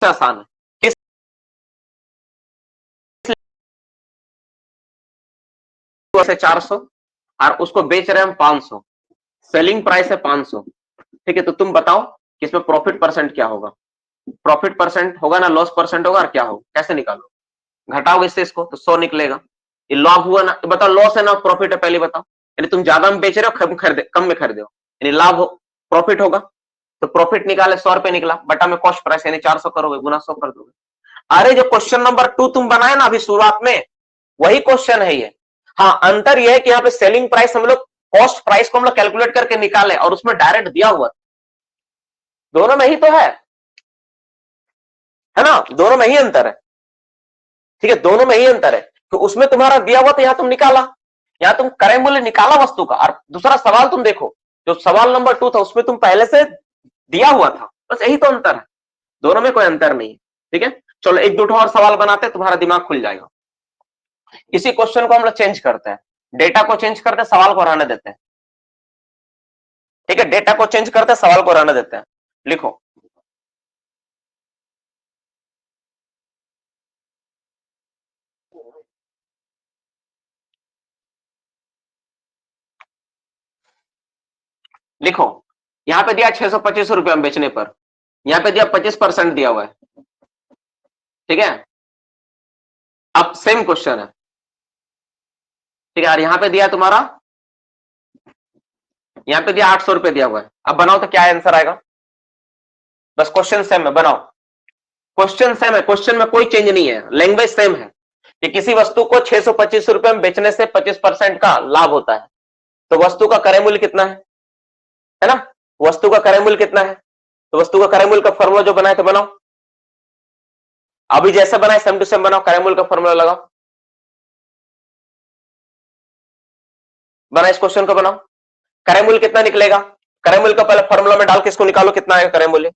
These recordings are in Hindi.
आसान है, किस से 400 और उसको बेच रहे हैं हम 500, सेलिंग प्राइस है 500, ठीक है। तो तुम बताओ कि इसमें प्रॉफिट परसेंट क्या होगा, प्रॉफिट परसेंट होगा ना, लॉस परसेंट होगा, और क्या होगा, कैसे निकालो, घटाओगे इससे इसको तो 100 निकलेगा। ये लाभ हुआ ना, तो बताओ लॉस है ना प्रॉफिट है, पहले बताओ। यानी तुम ज्यादा में बेच रहे हो, कम में खरीदे हो, यानी लाभ हो, प्रॉफिट होगा। तो प्रॉफिट निकाले 100 रुपए निकला, बटा में कॉस्ट प्राइस यानी 400 करोगे, गुना 100 कर दोगे। अरे जो क्वेश्चन नंबर 2 तुम बनाए ना अभी शुरुआत में, वही क्वेश्चन है ये। हाँ, अंतर यह है कि यहाँ पे सेलिंग प्राइस हम लोग कॉस्ट प्राइस को हम लोग कैलकुलेट करके निकाले और उसमें डायरेक्ट दिया हुआ, दोनों में ही तो है ना, दोनों में ही अंतर है, ठीक है, दोनों में ही अंतर है। तो उसमें तुम्हारा दिया हुआ तो यहां तुम निकाला, यहां तुम क्रय मूल्य निकाला वस्तु का, और दूसरा सवाल तुम देखो, जो सवाल नंबर 2 था उसमें तुम पहले से दिया हुआ था, बस यही तो अंतर है, दोनों में कोई अंतर नहीं है, ठीक है। चलो एक दो और सवाल बनाते हैं, तुम्हारा दिमाग खुल जाएगा। इसी क्वेश्चन को हम लोग चेंज करते हैं, डेटा को चेंज करते हैं, सवाल को रहने देते हैं, ठीक है, डेटा को चेंज करते हैं, सवाल को रहने देते हैं। लिखो, लिखो, यहां पे दिया 625 रुपए में बेचने पर, यहां पे दिया 25% दिया हुआ है, ठीक है। अब सेम क्वेश्चन है, ठीक है, और यहां पे दिया तुम्हारा, यहां पे दिया 800 रुपए दिया हुआ है। अब बनाओ तो क्या आंसर आएगा, बस क्वेश्चन सेम है, बनाओ, क्वेश्चन सेम है, क्वेश्चन में कोई चेंज नहीं है, लैंग्वेज सेम है कि किसी वस्तु को 625 रुपए में बेचने से 25% का लाभ होता है, तो वस्तु का क्रय मूल्य कितना है ना, वस्तु का क्रय मूल्य कितना है, तो वस्तु का क्रय मूल्य का फॉर्मूला जो बनाए थे बनाओ, अभी जैसे बनाए सेम टू सेम बनाओ, क्रय मूल्य का फॉर्मूला लगाओ, बना इस क्वेश्चन को बनाओ, क्रय मूल्य कितना निकलेगा, क्रय मूल्य का पहले फॉर्मूला में डाल के इसको निकालो, कितना आएगा क्रय मूल्य,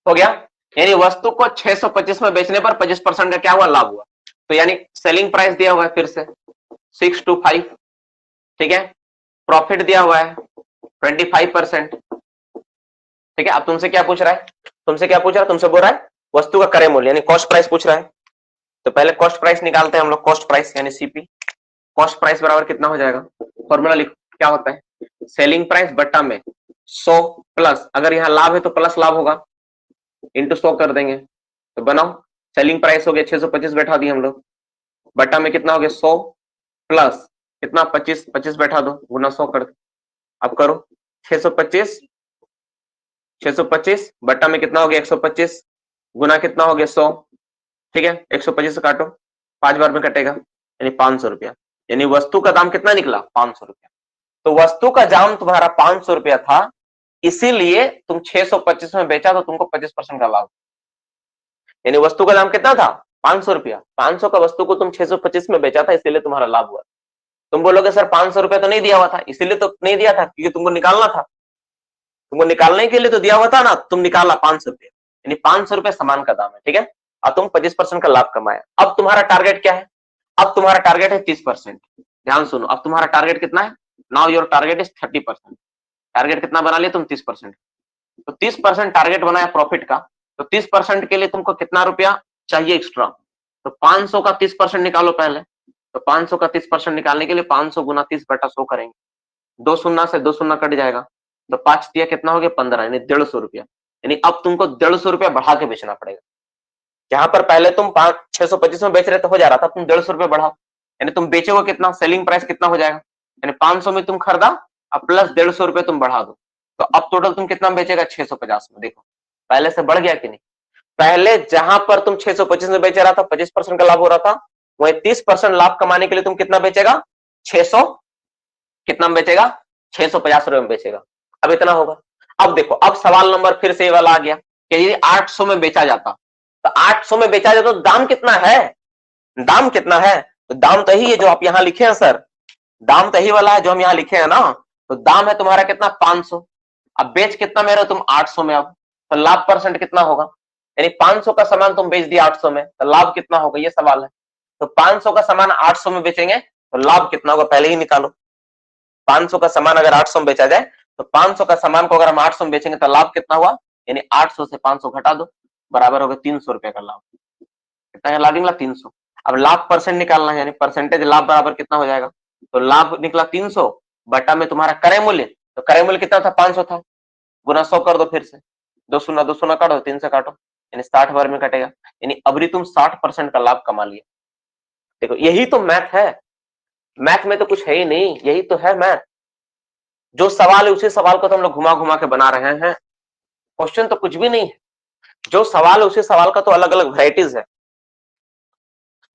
हो गया। यानी वस्तु को 625 में बेचने पर 25% का क्या हुआ, लाभ हुआ। तो यानी सेलिंग प्राइस दिया हुआ है फिर से 625, ठीक है, प्रॉफिट दिया हुआ है 25%, ठीक है। अब तुमसे क्या पूछ रहा है, तुमसे क्या पूछ रहा है, तुमसे बोल रहा है वस्तु का क्रय मूल्य यानी कॉस्ट प्राइस पूछ रहा है। तो पहले कॉस्ट प्राइस निकालते हैं हम लोग, कॉस्ट प्राइस यानी सीपी, कॉस्ट प्राइस बराबर कितना हो जाएगा, फॉर्मूला लिखो, क्या होता है, सेलिंग प्राइस बट्टा में 100 प्लस, अगर यहाँ लाभ है तो प्लस लाभ होगा, इंटू 100 कर देंगे, तो बनाओ, सेलिंग प्राइस हो गया 625 बैठा दिए हम लोग, बट्टा में कितना हो गया 100 प्लस कितना 25, 25 बैठा दो, गुना 100 कर दो। अब करो 625, 625 बट्टा में कितना हो गया 125, गुना कितना हो गया 100, ठीक है, 125 से काटो, 5 बार में कटेगा, यानी 500 रुपया, यानी वस्तु का दाम कितना निकला 500 रुपया। तो वस्तु का दाम तुम्हारा 500 रुपया था, इसीलिए तुम 625 में बेचा तो तुमको 25% का लाभ, यानी वस्तु का दाम कितना था 500 रुपया, 500 का वस्तु को तुम 625 में बेचा था, इसीलिए तुम्हारा लाभ हुआ। तुम बोलोगे सर 500 रुपया तो नहीं दिया हुआ था, इसीलिए तो नहीं दिया था क्योंकि तुमको निकालना था, तुमको निकालने के लिए तो दिया हुआ था ना, तुम निकाला 500 रुपया, यानी 500 रुपया सामान का दाम है, ठीक है, और तुम 25% का लाभ कमाया। अब तुम्हारा टारगेट क्या है, अब तुम्हारा टारगेट है 30%, ध्यान सुनो, अब तुम्हारा टारगेट कितना है, now your target is 30%, target कितना बना लिया तुम 30%, तो 30% टारगेट बनाया प्रॉफिट का, तो 30% के लिए तुमको कितना रुपया चाहिए एक्स्ट्रा, तो 500 का 30% निकालो पहले, तो 500 का 30% निकालने के लिए 500 गुना 30 बटा 100 करेंगे, 2 शून्य से 2 शून्य कट जाएगा, तो 5 दिया कितना हो गया 15, यानी 150 रुपया, यानी अब तुमको 150 रुपया बढ़ा के बेचना पड़ेगा, जहां पर पहले तुम 625 में बेच रहे तो हो जा रहा था, तुम 150 रुपया बढ़ाओ, यानी तुम बेचोगे कितना, सेलिंग प्राइस कितना हो जाएगा, यानी 500 में तुम खरीदा, अब प्लस 150 रुपये तुम बढ़ा दो, तो अब टोटल तुम कितना बेचेगा 650 में, देखो पहले से बढ़ गया कि नहीं, पहले जहां पर तुम 625 में बेच रहा था 25% का लाभ हो रहा था, वही 30% लाभ कमाने के लिए तुम कितना बेचेगा 600, कितना बेचेगा 650 रुपए में बेचेगा। अब इतना होगा। अब देखो, अब सवाल नंबर फिर से ये वाला आ गया कि यदि 800 में बेचा जाता, तो 800 में बेचा जाता तो दाम कितना है? दाम कितना है? तो दाम तो यही है जो आप यहां लिखे हैं सर, दाम तो यही वाला है जो हम यहां लिखे हैं ना। तो दाम है तुम्हारा कितना? 500। अब बेच कितना में रहे हो तुम? 800 में। अब तो लाभ परसेंट कितना होगा? यानी 500 का सामान तुम बेच दिया 800 में, तो लाभ कितना होगा, ये सवाल है। तो 500 का सामान 800 में बेचेंगे तो लाभ कितना होगा, पहले ही निकालो। 500 का सामान अगर 800 में बेचा जाए, तो 500 का सामान को अगर हम 800 में बेचेंगे तो लाभ कितना हुआ? यानी 800 से 500 घटा दो, बराबर होगा 300 रुपए का लाभ। कितना लाभ निकला? 300। अब लाभ परसेंट निकालना है, यानी परसेंटेज लाभ बराबर कितना हो जाएगा? तो लाभ निकला 300 बटा में तुम्हारा क्रय मूल्य। तो क्रय मूल्य कितना था? 500 था, गुना 100 कर दो। फिर से 2 काटो, 3 से काटो, यानी 60 बार में कटेगा। यानी अबरी तुम 60% का लाभ कमा लिया। देखो, यही तो मैथ है। मैथ में तो कुछ है ही नहीं, यही तो है मैथ। जो सवाल है उसी सवाल को तो हम लोग घुमा घुमा के बना रहे हैं। क्वेश्चन तो कुछ भी नहीं है, जो सवाल है उसी सवाल का तो अलग अलग वैरायटीज है।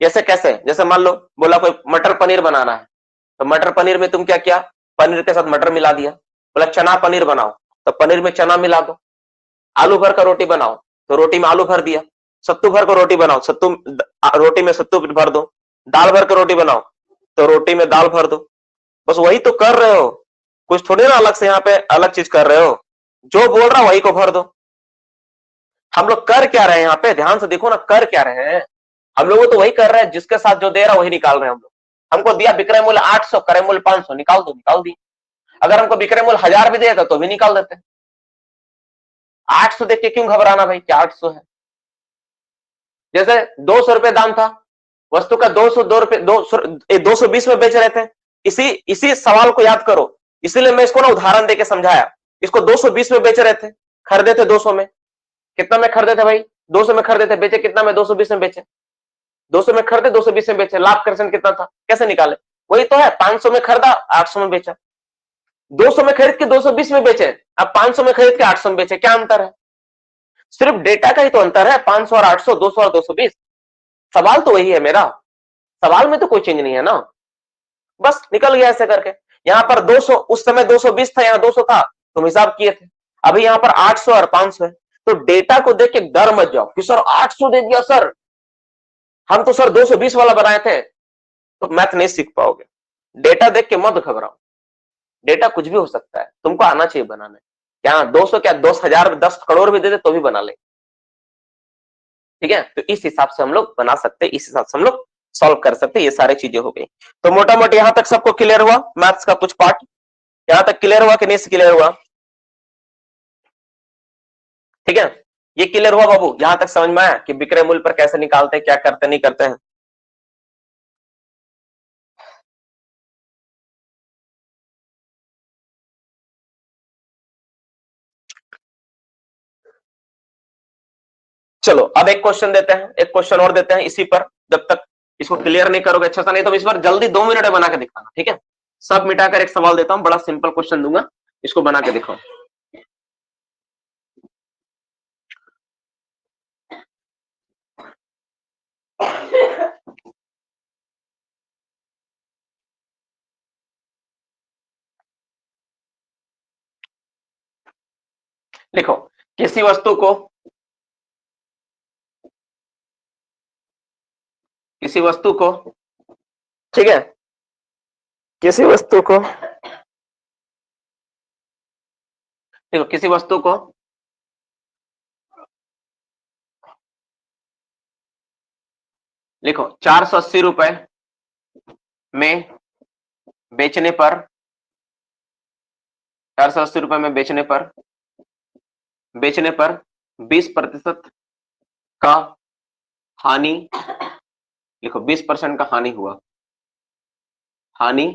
जैसे कैसे? जैसे मान लो बोला कोई मटर पनीर बनाना है, तो मटर पनीर में तुम क्या किया? पनीर के साथ मटर मिला दिया। बोला चना पनीर बनाओ, तो पनीर में चना मिला दो। आलू भर का रोटी बनाओ, तो रोटी में आलू भर दिया। सत्तू भर का रोटी बनाओ, सत्तू रोटी में सत्तू भर दो। दाल भर का रोटी बनाओ, तो रोटी में दाल भर दो। बस वही तो कर रहे हो, कुछ थोड़ी ना अलग से यहाँ पे अलग चीज कर रहे हो। जो बोल रहा वही को भर दो। हम लोग कर क्या रहे हैं यहाँ पे? ध्यान से देखो ना, कर क्या रहे हैं हम लोग? तो वही कर रहे हैं, जिसके साथ जो दे रहा वही निकाल रहे हैं हम लोग। हमको दिया विक्रय मूल्य 800, क्रय मूल्य 500, निकाल दो, निकाल दी। अगर हमको विक्रय मूल्य 1000 भी देता तो भी निकाल देते। 800 देख के क्यों घबराना भाई, क्या 800 है? जैसे 200 रुपए दाम था वस्तु का, 202 रुपए 220 में बेच रहे थे। इसी सवाल को याद करो, इसीलिए मैं इसको ना उदाहरण देके समझाया। इसको 220 में बेच रहे थे, खरीदे थे 200 में। कितना में खरीदे थे भाई? 200 में खरीदे थे, बेचे कितना में? 220 में बेचे। 200 में खरीदे, 220 में बेचे, लाभ परसेंट कितना था? कैसे निकाले? वही तो है, 500 में खरीदा, 800 में बेचा। 200 में खरीद के 220 में बेचे, अब 500 में खरीद के 800 में बेचे। क्या अंतर है? सिर्फ डेटा का ही तो अंतर है, 500 और 800, 200 और 220। सवाल तो वही है मेरा, सवाल में तो कोई चेंज नहीं है ना। बस निकल गया ऐसे करके। यहां पर 200, उस समय 220 था, यहां 200 था, तुम हिसाब किए थे। अभी यहां पर 800 और 500 है। तो डेटा को देख के डर मत जाओ कि सर 800 दे दिया सर, हम तो सर 220 वाला बनाए थे। तो मैथ नहीं सीख पाओगे। डेटा देख के मत घबराओ, डेटा कुछ भी हो सकता है, तुमको आना चाहिए बनाने। क्या 200 क्या 10,000 10 करोड़ भी दे दे तो भी बना ले। ठीक है, तो इस हिसाब से हम लोग बना सकते हैं, इस हिसाब से हम लोग सॉल्व कर सकते हैं। ये सारी चीजें हो गई। तो मोटा मोटी यहां तक सबको क्लियर हुआ? मैथ्स का कुछ पार्ट यहां तक क्लियर हुआ कि नहीं क्लियर हुआ? ठीक है, ये क्लियर हुआ बाबू? यहां तक समझ में आया कि विक्रय मूल्य पर कैसे निकालते हैं, क्या करते नहीं करते हैं? चलो अब एक क्वेश्चन देते हैं, एक क्वेश्चन और देते हैं इसी पर। जब तक इसको क्लियर नहीं करोगे अच्छा सा, नहीं तो इस बार जल्दी 2 मिनट में बना के दिखाना। ठीक है, सब मिटाकर एक सवाल देता हूं, बड़ा सिंपल क्वेश्चन दूंगा, इसको बना के दिखाओ। लिखो, किसी वस्तु को किसी वस्तु को ठीक है, किसी वस्तु को देखो, किसी वस्तु को लिखो 480 रुपए में बेचने पर, 480 रुपए में बेचने पर 20% का हानि, लिखो 20% का हानि हुआ, हानि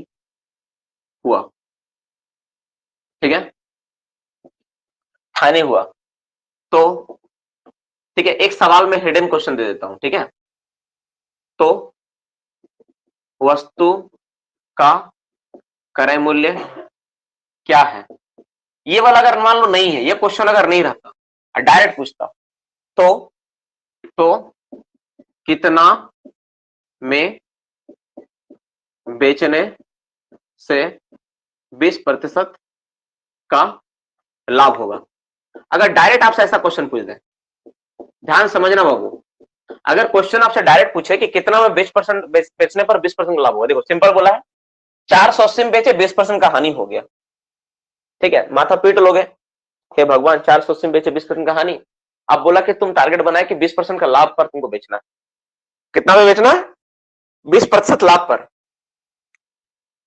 हुआ। ठीक है, हानि हुआ। तो ठीक है, एक सवाल में हिडन क्वेश्चन दे देता हूं। ठीक है, तो वस्तु का क्रय मूल्य क्या है? ये वाला अगर मान लो नहीं है, ये क्वेश्चन अगर नहीं रहता, डायरेक्ट पूछता तो कितना में बेचने से 20% का लाभ होगा। अगर डायरेक्ट आपसे ऐसा क्वेश्चन पूछ दे, ध्यान समझना बाबू, अगर क्वेश्चन आपसे डायरेक्ट पूछे कि कितना में 20% बेचने पर 20% का लाभ होगा, देखो सिंपल बोला है, 480 में बेचे 20% का हानि हो गया, ठीक है, माथा पीट लोगे, हे भगवान 480 में बेचे 20% का हानि। अब बोला कि तुम टारगेट बनाए कि 20% का लाभ पर तुमको बेचना है, कितना में बेचना है? 20% लाभ पर,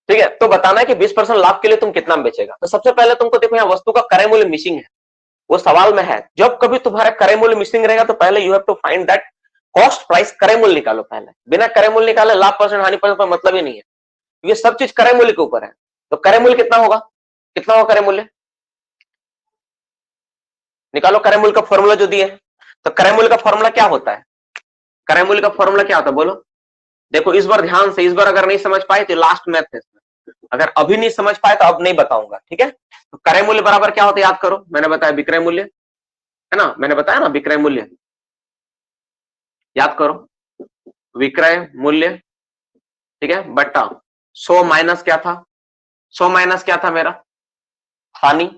ठीक है। तो बताना है कि 20% लाभ के लिए तुम कितना में बेचेगा। तो सबसे पहले तुमको देखो यहाँ वस्तु का क्रय मूल्य मिसिंग है, वो सवाल में है। जब कभी तुम्हारा क्रय मूल्य मिसिंग रहेगा तो पहले you have to find that cost price, क्रय मूल्य निकालो पहले, बिना क्रय मूल्य निकाले लाभ परसेंट हानि परसेंट का मतलब ही नहीं है, ये सब चीज क्रय मूल्य के ऊपर है। तो क्रय मूल्य कितना होगा, कितना होगा क्रय मूल्य, निकालो क्रय मूल्य का फॉर्मूला जो दिए। तो क्रय मूल्य का फॉर्मूला क्या होता है, क्रय मूल्य का फॉर्मूला क्या होता है बोलो। देखो इस बार ध्यान से, इस बार अगर नहीं समझ पाए तो लास्ट मैथ है इसमें, अगर अभी नहीं समझ पाए तो अब नहीं बताऊंगा, ठीक है। तो क्रय मूल्य बराबर क्या होता है याद करो, मैंने बताया विक्रय मूल्य, है ना, मैंने बताया ना विक्रय मूल्य, याद करो विक्रय मूल्य, ठीक है, बट्टा 100 माइनस क्या था, 100 माइनस क्या था मेरा हानि,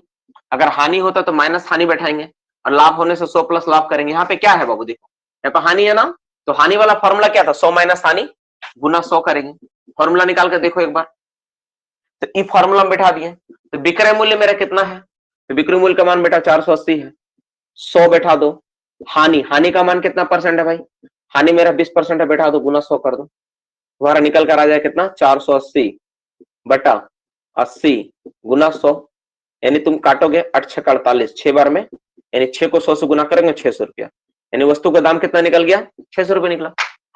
अगर हानि होता तो माइनस हानि बैठाएंगे और लाभ होने से 100 प्लस लाभ करेंगे। यहाँ पे क्या है बाबू, देखो यहाँ पे हानि है ना, तो हानि वाला फॉर्मूला क्या था, 100 माइनस हानि गुना 100 करेंगे, फॉर्मूला निकाल कर देखो एक बार। तो ई फॉर्मूला में बैठा दिए, तो विक्रय मूल्य मेरा कितना है, तो विक्रय मूल्य का मान बेटा 480 है, 100 बैठा दो, हानि, हानि का मान कितना परसेंट है भाई, हानि मेरा 20% है, बैठा दो गुना 100 कर दो, तुम्हारा निकल कर आ जाए कितना 480 बटा 80 गुना 100, यानी तुम काटोगे 8 6 48, 6 बार में, यानी 6 को 100 से गुना करेंगे 600 रुपया, यानी वस्तु का दाम कितना निकल गया 600 रुपया निकला।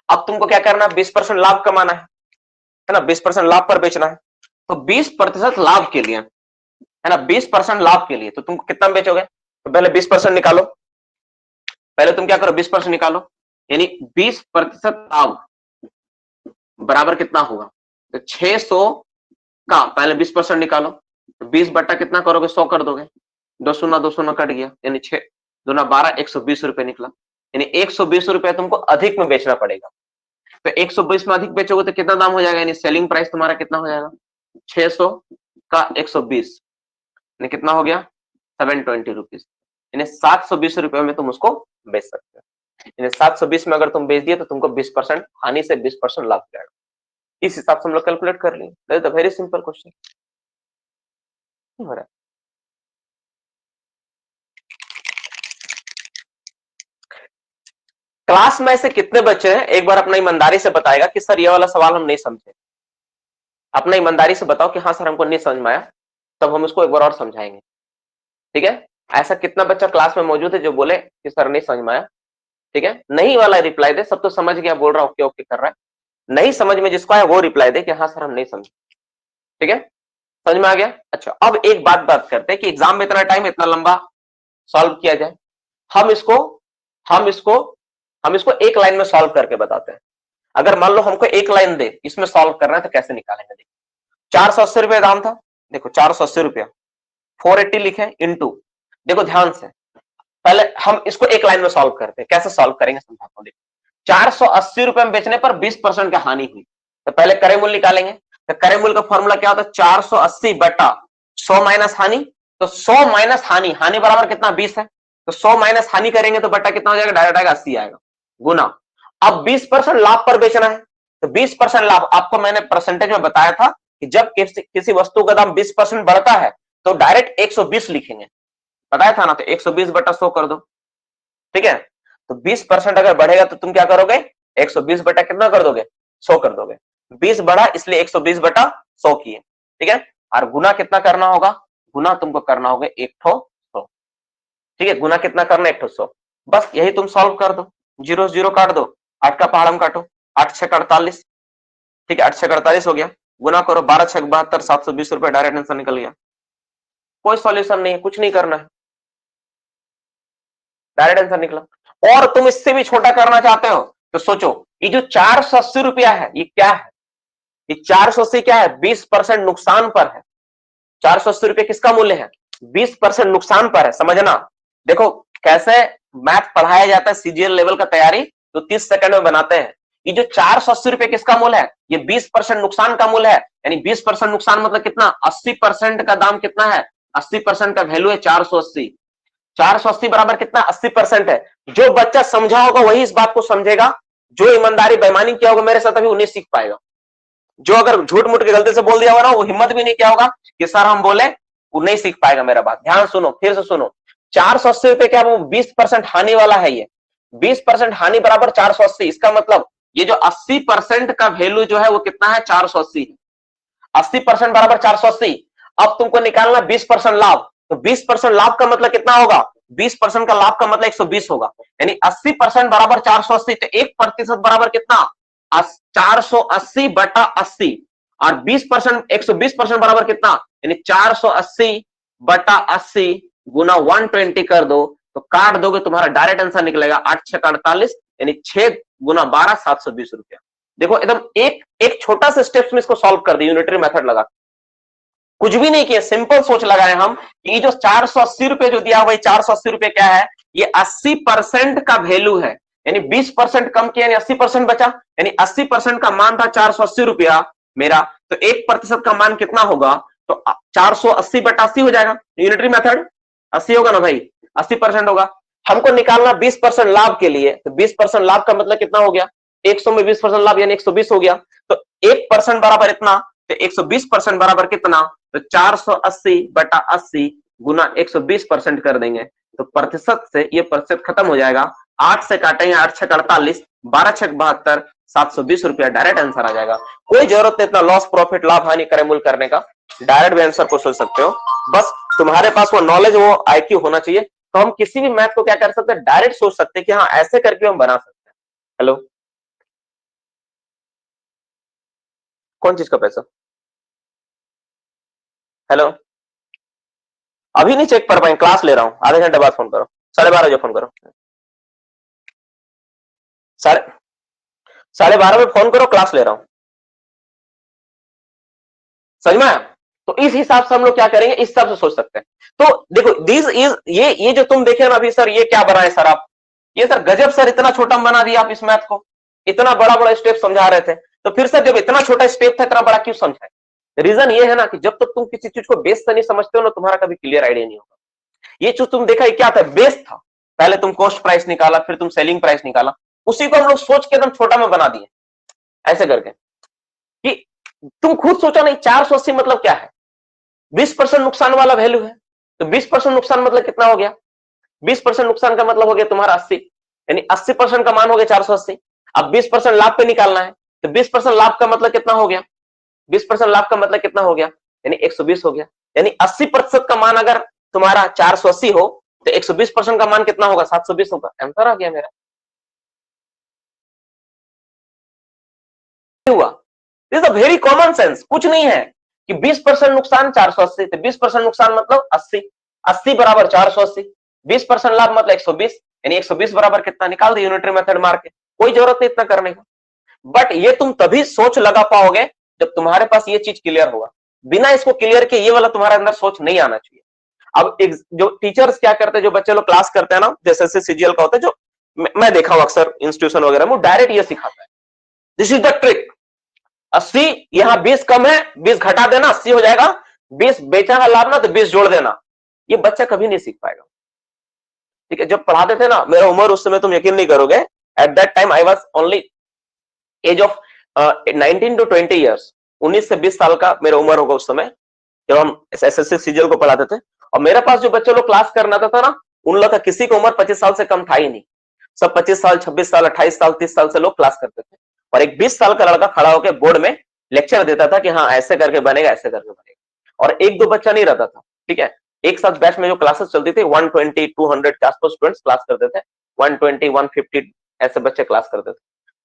अब तुमको क्या करना है, 20% लाभ कमाना है ना, 20% लाभ पर बेचना है। तो 20% लाभ के लिए, है ना, 20% लाभ के लिए तो तुम कितना बेचोगे, तो पहले 20% निकालो, पहले तुम क्या करो 20% निकालो, यानी 20% लाभ बराबर कितना होगा, तो 600 का पहले 20% निकालो, तो 20 बट्टा कितना करोगे 100 कर दोगे, 2 शून्य कट गया, यानी 6 दूना 12, 120 रुपए निकला, यानी 120 रुपए तुमको अधिक में बेचना पड़ेगा। तो 120 में अधिक बेचोगे तो कितना दाम हो जाएगा, यानी सेलिंग प्राइस तुम्हारा कितना हो जाएगा, 600 का 120 यानी कितना हो गया 720 रुपीज, यानी 720 रुपए में तुम उसको बेच सकते हो। यानी 720 में अगर तुम बेच दिए तो तुमको 20% हानि से 20% लाभ जाएगा। इस हिसाब से हम लोग कैलकुलेट कर लिए, that is a very simple question हो रहा है। क्लास में से कितने बच्चे हैं एक बार अपना ईमानदारी से बताएगा कि सर ये वाला सवाल हम नहीं समझे, अपना ईमानदारी से बताओ कि हाँ सर हमको नहीं समझ में आया, तब हम उसको एक बार और समझाएंगे, ठीक है। ऐसा कितना बच्चा क्लास में मौजूद है जो बोले कि सर नहीं समझ में आया, ठीक है, नहीं वाला रिप्लाई दे, सब तो समझ गया बोल रहा ओके ओके कर रहा है, नहीं समझ में जिसको है वो रिप्लाई दे कि हाँ सर हम नहीं समझे, ठीक है, समझ में आ गया। अच्छा अब एक बात करते हैं कि एग्जाम में इतना टाइम इतना लंबा सॉल्व किया जाए, हम इसको हम इसको हम इसको एक लाइन में सॉल्व करके बताते हैं। अगर मान लो हमको एक लाइन दे इसमें सॉल्व करना है तो कैसे निकालेंगे, देखो 480 रुपया दाम था, देखो 480 रुपया 480 लिखे इंटू, देखो ध्यान से पहले हम इसको एक लाइन में सॉल्व करते हैं, कैसे सॉल्व करेंगे समझाता हूं। देखो 480 रुपए में बेचने पर 20% का हानि हुई, तो पहले क्रय मूल्य निकालेंगे, तो क्रय मूल्य का फॉर्मूला क्या होता है 480 बटा 100 माइनस हानि, तो 100 माइनस हानि, हानि बराबर कितना 20 है, तो 100 माइनस हानि करेंगे तो बटा कितना हो जाएगा, डायरेक्ट आएगा 80 आएगा गुना। अब 20% लाभ पर बेचना है, तो 20% लाभ आपको मैंने परसेंटेज में बताया था कि जब किसी वस्तु का दाम 20% बढ़ता है तो डायरेक्ट 120 लिखेंगे, बताया था ना, तो 120 बटा 100 कर दो, ठीक है। तो 20% अगर बढ़ेगा तो तुम क्या करोगे 120 बटा कितना कर दोगे 100 कर दोगे, 20 बढ़ा इसलिए 120 बटा 100 किए, ठीक है। और गुना कितना करना होगा, गुना तुमको करना होगा 100, ठीक है, गुना कितना करना 100, बस यही तुम सॉल्व कर दो, 0 0 काट दो, 8 का पहाड़ में काटो, 8 6 48, ठीक है, 8 6 48 हो गया, गुना करो 12 6 72, 720 रुपए, डायरेक्ट आंसर निकल गया, कोई सॉल्यूशन नहीं है, कुछ नहीं करना है, डायरेक्ट आंसर निकला। और तुम इससे भी छोटा करना चाहते हो तो सोचो ये जो 480 रुपया है ये क्या है, ये 480 क्या है 20% नुकसान पर है, 480 रुपये किसका मूल्य है 20% नुकसान पर है, समझना। देखो कैसे मैथ पढ़ाया जाता है सीजीएल लेवल का तैयारी तो 30 सेकंड में बनाते हैं। ये जो 480 रुपये किसका मूल्य है, ये 20% नुकसान का मूल्य है, यानी 20% नुकसान मतलब कितना 80% का दाम कितना है 80% का वैल्यू है 480। 480 बराबर कितना? 80% है। जो बच्चा समझा होगा वही इस बात को समझेगा, जो ईमानदारी बेईमानी किया होगा मेरे साथ अभी उन्हें सीख पाएगा। जो अगर झूठ मूठ के गलती से बोल दिया होगा ना, वो हिम्मत भी नहीं किया होगा कि सर हम बोले, वो नहीं सीख पाएगा मेरा बात। ध्यान सुनो, फिर से सुनो। 480 रुपए क्या वो 20% हानि वाला है? ये 20% हानि बराबर 480। इसका मतलब ये जो 80% का वैल्यू जो है वो कितना है? 480। 80% बराबर 480। अब तुमको निकालना 20% लाभ, तो 20% लाभ का मतलब कितना होगा? 20% का लाभ का मतलब 120 होगा। यानी 80% बराबर 480, तो 1% बराबर कितना? 480 बटा 80। और 20% 120% बराबर कितना? यानी 480 बटा 80 गुना 120 कर दो, तो काट दोगे तुम्हारा डायरेक्ट आंसर निकलेगा 8 6 48, यानी 6 गुना 12 720 रुपया। देखो एकदम एक छोटा सा स्टेप्स में इसको सॉल्व कर दिया, यूनिटरी मेथड लगा, कुछ भी नहीं किया, सिंपल सोच लगाए हम कि जो 480 रुपए जो दिया हुआ है, 480 रुपए क्या है? ये 80% का वैल्यू है, यानी 20% कम किया, यानी 80% बचा, यानी 80% का मान था 480 रुपया मेरा, तो 1% का मान कितना होगा? तो 480 बटा 80 हो जाएगा। यूनिटरी मेथड 80 होगा ना भाई, 80% होगा। हमको निकालना 20% लाभ के लिए, तो 20% लाभ का मतलब कितना हो गया? 100 में 20% लाभ यानी 120 हो गया, तो 1% बराबर इतना, तो 120% बराबर कितना? तो 480 बटा 80 गुना 120% कर देंगे, तो प्रतिशत से ये प्रतिशत खत्म हो जाएगा। 8 से काटेंगे, 8 6 48, 12 6 72, 720 रुपया डायरेक्ट आंसर आ जाएगा। कोई जरूरत नहीं इतना लॉस प्रॉफिट लाभ हानि करे मूल करने का, डायरेक्ट भी आंसर को सोच सकते हो। बस तुम्हारे पास वो नॉलेज, वो आईक्यू होना चाहिए, तो हम किसी भी मैथ को क्या कर सकते हैं? डायरेक्ट सोच सकते हैं कि हाँ ऐसे करके हम बना सकते हैं। हेलो, कौन चीज का पैसा? हेलो, अभी नहीं चेक कर पाएंगे, क्लास ले रहा हूं, आधे घंटे बाद फोन करो, 12:30 बजे फोन करो, साढ़े 12:30 बजे फोन करो, क्लास ले रहा हूं, समझ में आया? तो इस हिसाब से हम लोग क्या करेंगे, इस हिसाब से सोच सकते हैं। तो देखो दिस इज, ये जो तुम देखे ना अभी, सर ये क्या बनाए सर आप, ये सर गजब सर, इतना छोटा बना दिया आप इस मैथ को, इतना बड़ा बड़ा स्टेप समझा रहे थे, तो फिर सर जब इतना छोटा स्टेप था इतना बड़ा क्यों समझाए? रीजन ये है ना कि जब तक तुम किसी चीज को बेस से नहीं समझते हो ना, तुम्हारा कभी क्लियर आइडिया नहीं होगा। ये चीज तुम देखा क्या था? बेस था, पहले तुम कॉस्ट प्राइस निकाला, फिर तुम सेलिंग प्राइस निकाला, उसी को हम लोग सोच के एकदम छोटा में बना दिए ऐसे करके, कि तुम खुद सोचा नहीं 480 मतलब क्या है? 20% नुकसान वाला वैल्यू है, तो 20% नुकसान मतलब कितना हो गया? 20% नुकसान का मतलब हो गया तुम्हारा 80, यानी 80% का मान हो गया 480। अब 20% लाभ पे निकालना है, तो 20% लाभ का मतलब कितना हो गया? 20% लाभ का मतलब कितना हो गया? यानी 120 हो गया। यानी 80% का मान अगर तुम्हारा 480 हो, तो 120% का मान कितना होगा? 720 होगा। आंसर आ गया मेरा। हुआ, this a very common sense, कुछ नहीं है कि 20% नुकसान 480, तो 20% नुकसान मतलब 80, 80 बराबर 480, 20% लाभ मतलब 120, यानी 120 बराबर कितना? निकाल दे यूनिटरी मेथड मार के, कोई जरूरत नहीं इतना करने का। बट ये तुम तभी सोच लगा पाओगे जब तुम्हारे पास ये चीज क्लियर होगा, बिना इसको क्लियर के ये वाला तुम्हारे अंदर सोच नहीं आना चाहिए। अब जो टीचर्स क्या करते हैं, जो बच्चे लोग क्लास करते हैं ना, जैसे सीजीएल का होता है, जो मैं देखा हूं अक्सर इंस्टीट्यूशन वगैरह में, डायरेक्ट ये सिखाता है, दिस इज द ट्रिक। 80 यहां 20 कम है, 20 घटा देना, 80 हो जाएगा, 20 बेचा है लाभ ना, तो 20 जोड़ देना। ये बच्चा कभी नहीं सीख पाएगा। ठीक है, जब पढ़ाते थे ना, मेरा उम्र उस समय तुम यकीन नहीं करोगे, at that time I was only age of 19 to 20 years, 19 से 20 साल का मेरा उम्र होगा उस समय, जब हम एसएससी सीजीएल को पढ़ाते थे। और मेरे पास जो बच्चे लोग क्लास करना था ना, उन लोग का किसी की उम्र 25 साल से कम था ही नहीं, सब 25 साल 26 साल 28 साल 30 साल से लोग क्लास करते थे। और एक 20 साल का लड़का खड़ा होकर बोर्ड में लेक्चर देता था कि हाँ ऐसे करके बनेगा, ऐसे करके बनेगा। और एक दो बच्चा नहीं रहता था, ठीक है, एक साथ बैच में जो क्लासेस चलती थी 120 200 के आसपास स्टूडेंट्स क्लास करते थे, 120 150 ऐसे बच्चे क्लास करते थे,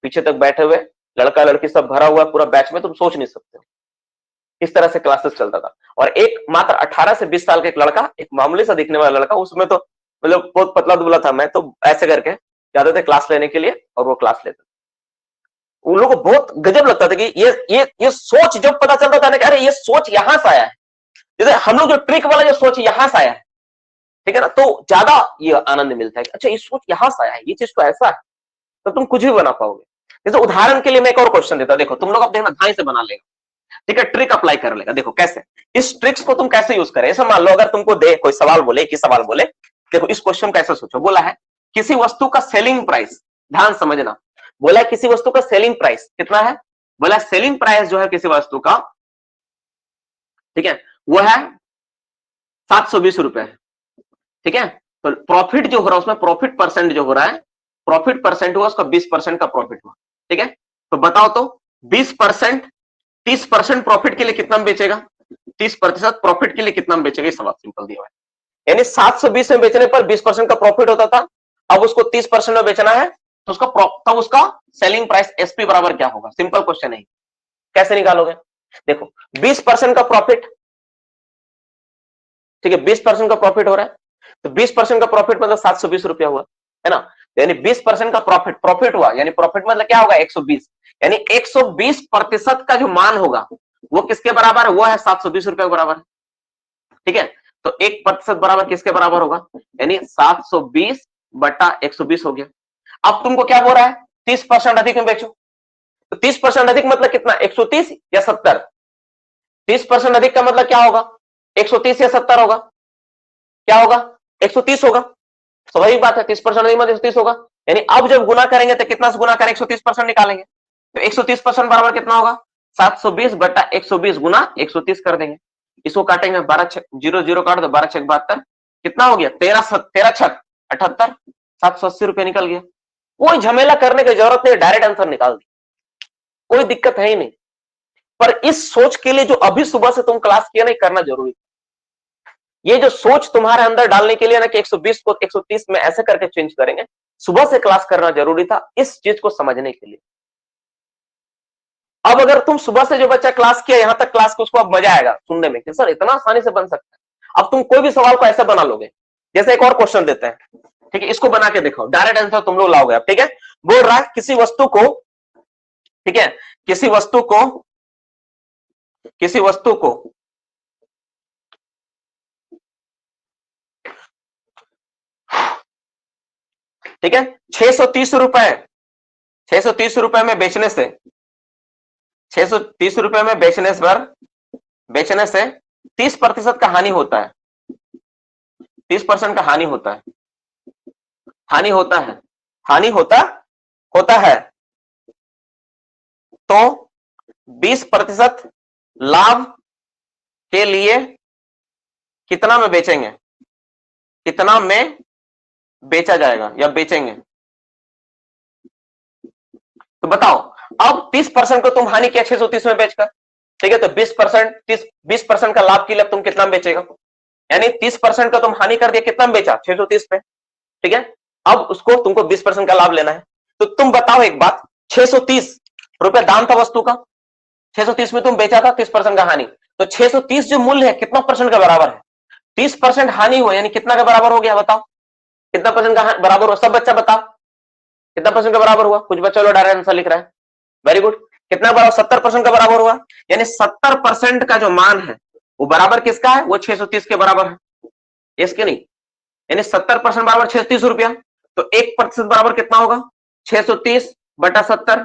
पीछे तक बैठे हुए लड़का लड़की सब भरा हुआ पूरा बैच में, तुम सोच नहीं सकते इस तरह से क्लासेस चलता था। और एक मात्र 18 से 20 साल का एक लड़का, एक मामूली सा दिखने वाला लड़का, उसमें तो मतलब बहुत पतला दुबला था, मैं तो ऐसे करके जाते थे क्लास लेने के लिए, और वो क्लास लेते थे। उन लोगों को बहुत गजब लगता था कि ये सोच जब पता चलता था ना कि अरे ये सोच यहां से आया है, जैसे हम लोग जो ट्रिक वाला जो सोच यहां से आया है, ठीक है ना, तो ज्यादा ये आनंद मिलता है। अच्छा ये सोच यहां से आया है, ये चीज तो ऐसा है, तो तुम कुछ भी बना पाओगे। जैसे उदाहरण के लिए मैं एक और क्वेश्चन देता, देखो तुम लोग अब देखना ढाई से बना लेगा, ठीक है, ट्रिक अप्लाई कर लेगा। देखो कैसे, इस ट्रिक्स को तुम कैसे यूज करें। ऐसा मान लो अगर तुमको दे कोई सवाल बोले, कि सवाल बोले, देखो इस क्वेश्चन कैसे सोचो। बोला है किसी वस्तु का सेलिंग प्राइस, ध्यान समझना, बोला है किसी वस्तु का सेलिंग प्राइस कितना है, बोला सेलिंग प्राइस जो है किसी वस्तु का, ठीक है, वो है 720 रुपए, ठीक है। तो प्रॉफिट जो हो रहा है उसमें प्रॉफिट परसेंट जो हो रहा है, प्रॉफिट परसेंट हुआ उसका 20% का प्रॉफिट हुआ, ठीक है। तो बताओ तो 20%, 30% प्रॉफिट के लिए कितना में बेचेगा, 30% प्रॉफिट के लिए कितना में बेचेगा, सवाल सिंपल दिया हुआ है। यानी 720 में बेचने पर 20% का प्रॉफिट होता था, अब उसको 30% में बेचना है, तो तब उसका सेलिंग प्राइस एसपी बराबर क्या होगा। सिंपल क्वेश्चन है, कैसे निकालोगे। देखो 20% का प्रॉफिट, ठीक है, 20% का प्रॉफिट हो रहा है, तो 20% का प्रॉफिट मतलब 720 रुपया हुआ, है ना। यानी 20% का प्रॉफिट हुआ, यानी प्रॉफिट मतलब क्या होगा 120, यानी 120% का जो मान होगा वो किसके बराबर है, वो है 720 रुपए के बराबर, ठीक है। तो 1% बराबर किसके बराबर होगा, यानी 720 बटा 120 हो गया। अब तुमको क्या बोल रहा है, 30% अधिक में बेचो, तो 30% अधिक मतलब कितना, 130 या 70, 30% अधिक का मतलब क्या होगा, 130 या 70 होगा, क्या होगा 130 होगा, स्वाभाविक बात है, 30% अधिक मतलब 130 होगा। यानी अब जब गुना करेंगे तो कितना से गुना करें, 130% निकालेंगे, तो 130% बराबर कितना होगा, 720 बटा 120 गुना 130 कर देंगे, इसको काटेंगे 12 जीरो जीरो काट दो, 12 छक 72, कितना हो गया 13 छक 78, 780 रुपए निकल गया। कोई झमेला करने की जरूरत नहीं, डायरेक्ट आंसर निकाल दिया, कोई दिक्कत है ही नहीं। पर इस सोच के लिए जो अभी सुबह से तुम क्लास किया नहीं, करना जरूरी, ये जो सोच तुम्हारे अंदर डालने के लिए ना कि 120 को 130 में ऐसे करके चेंज करेंगे, सुबह से क्लास करना जरूरी था इस चीज को समझने के लिए। अब अगर तुम सुबह से जो बच्चा क्लास किया यहां तक क्लास को, उसको अब मजा आएगा सुनने में कि सर इतना आसानी से बन सकता है। अब तुम कोई भी सवाल को ऐसा बना लोगे, जैसे एक और क्वेश्चन देते हैं, ठीक है, इसको बना के देखो, डायरेक्ट आंसर तुम लोग लाओगे अब, ठीक है। बोल रहा है किसी वस्तु को, ठीक है, किसी वस्तु को, किसी वस्तु को ठीक है 630 रुपए, 630 रुपए में बेचने से, 630 रुपए में बेचने से 30% का हानि होता है, 30% का हानि होता है, हानि होता है, हानि होता है, तो 20% लाभ के लिए कितना में बेचेंगे, कितना में बेचा जाएगा या बेचेंगे। तो बताओ, अब 30% को तुम हानि किया 630 में बेचकर, ठीक है, तो 20% का लाभ के लिए तुम कितना में बेचेगा, यानी 30% का तुम हानि कर दिया, कितना में बेचा 630 पे, ठीक है। अब उसको तुमको 20% का लाभ लेना है, तो तुम बताओ एक बात, 630 रुपए दाम था वस्तु का, 630 में तुम बेचा था, 30% का हानि, तो 630 जो मूल्य है कितना परसेंट का बराबर है, 30% हानि हुआ, यानी कितना का बराबर हो गया, बताओ कितना परसेंट का बराबर हुआ, सब बच्चा बताओ कितना परसेंट का बराबर हुआ। कुछ बच्चा लोग डायरेक्ट आंसर लिख रहा है, वेरी गुड, कितना बराबर, 70% का बराबर हुआ, यानी 70% का जो मान है वो बराबर किसका है, वो 630 के बराबर है, इसके नहीं, यानी 70% बराबर 630 रुपया, तो 1% बराबर कितना होगा 630 बटा 70,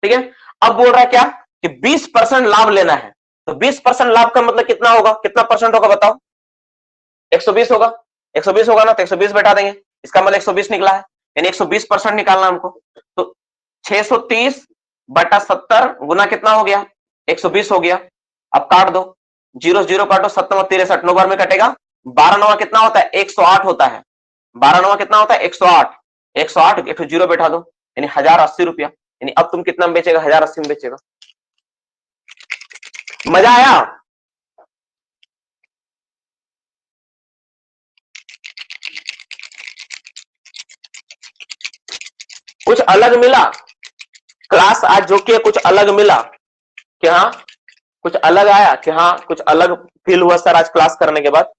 ठीक है। अब बोल रहा है क्या कि 20% लाभ लेना है, तो 20% लाभ का मतलब कितना होगा, कितना परसेंट होगा बताओ, 120 होगा, 120 होगा ना, तो 120 बैठा देंगे, इसका मतलब 120 निकला है, यानी 120% निकालना हमको, तो 630 बटा 70 गुना कितना हो गया 120 हो गया। अब काट दो, जीरो जीरो काटो, 7 9 बार में कटेगा, 12 9 कितना होता है 108 होता है, 12 9 कितना होता है 108, 108 एक जीरो बैठा दो, यानी 1080 रुपया, यानी अब तुम कितना में बेचेगा 1080 में बेचेगा। मजा आया, कुछ अलग मिला क्लास आज जो कि कुछ अलग मिला कि हाँ, कुछ अलग आया कि हाँ, कुछ अलग फील हुआ सर आज क्लास करने के बाद।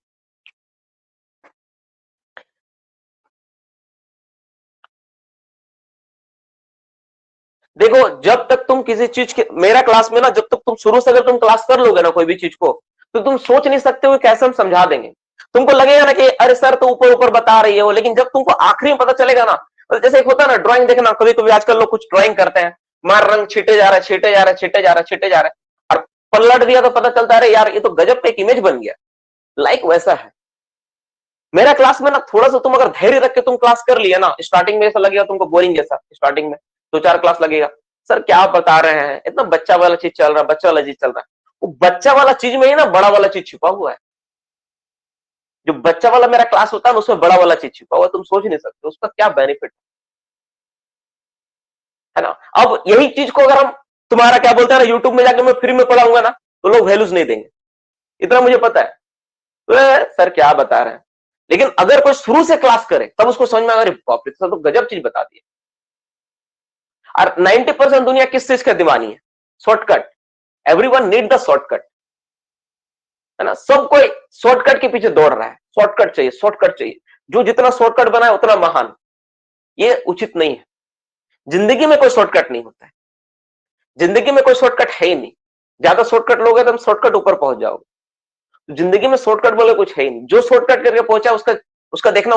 देखो जब तक तुम किसी चीज के, मेरा क्लास में ना, जब तक तुम शुरू से अगर तुम क्लास कर लोगे ना कोई भी चीज को, तो तुम सोच नहीं सकते हो कैसे हम समझा देंगे। तुमको लगेगा ना कि अरे सर तो ऊपर ऊपर बता रही है वो, लेकिन जब तुमको आखिरी में पता चलेगा ना, तो जैसे एक होता है ना ड्राइंग, देखना कभी कभी आजकल लोग कुछ ड्राइंग करते हैं, मार रंग छीटे जा रहा है, छीटे जा रहा है, छीटे जा रहा है, छीटे जा रहा है, और पलट दिया तो पता चलता है यार ये तो गजब का एक इमेज बन गया। लाइक वैसा है मेरा क्लास में ना, थोड़ा सा तुम अगर धैर्य रख के तुम क्लास कर लिया ना, स्टार्टिंग में ऐसा लगेगा तुमको बोरिंग जैसा, स्टार्टिंग में 2-4 क्लास लगेगा, सर क्या बता रहे हैं, इतना बच्चा वाला चीज चल रहा है, बच्चा वाला चीज चल रहा है। वो बच्चा वाला चीज में ही ना बड़ा वाला चीज छिपा हुआ है। जो बच्चा वाला मेरा क्लास होता है ना, उसमें बड़ा वाला चीज छिपा हुआ है, तुम सोच नहीं सकते उसका क्या बेनिफिट है ना। अब यही चीज को अगर हम तुम्हारा क्या बोलते हैं ना, यूट्यूब में जाकर मैं फ्री में पढ़ाऊंगा ना, तो लोग वैल्यूज नहीं देंगे, इतना मुझे पता है। तो सर क्या बता रहे हैं, लेकिन अगर कोई शुरू से क्लास करे तब उसको समझ में आएगा, बाप रे सर तो गजब चीज बता दी। और 90% दुनिया किस चीज का दीवानी है, shortcut. Everyone need the shortcut, है ना। सब कोई शॉर्टकट के पीछे दौड़ रहा है, शॉर्टकट चाहिए, शॉर्टकट चाहिए। जो जितना शॉर्टकट बनाए उतना महान, ये उचित नहीं है। जिंदगी में कोई शॉर्टकट नहीं होता है, जिंदगी में कोई शॉर्टकट है ही नहीं। ज्यादा शॉर्टकट लोगे तो हम शॉर्टकट ऊपर पहुंच जाओगे। जिंदगी में शॉर्टकट बोले कुछ है ही नहीं। जो शॉर्टकट करके पहुंचा उसका उसका देखना,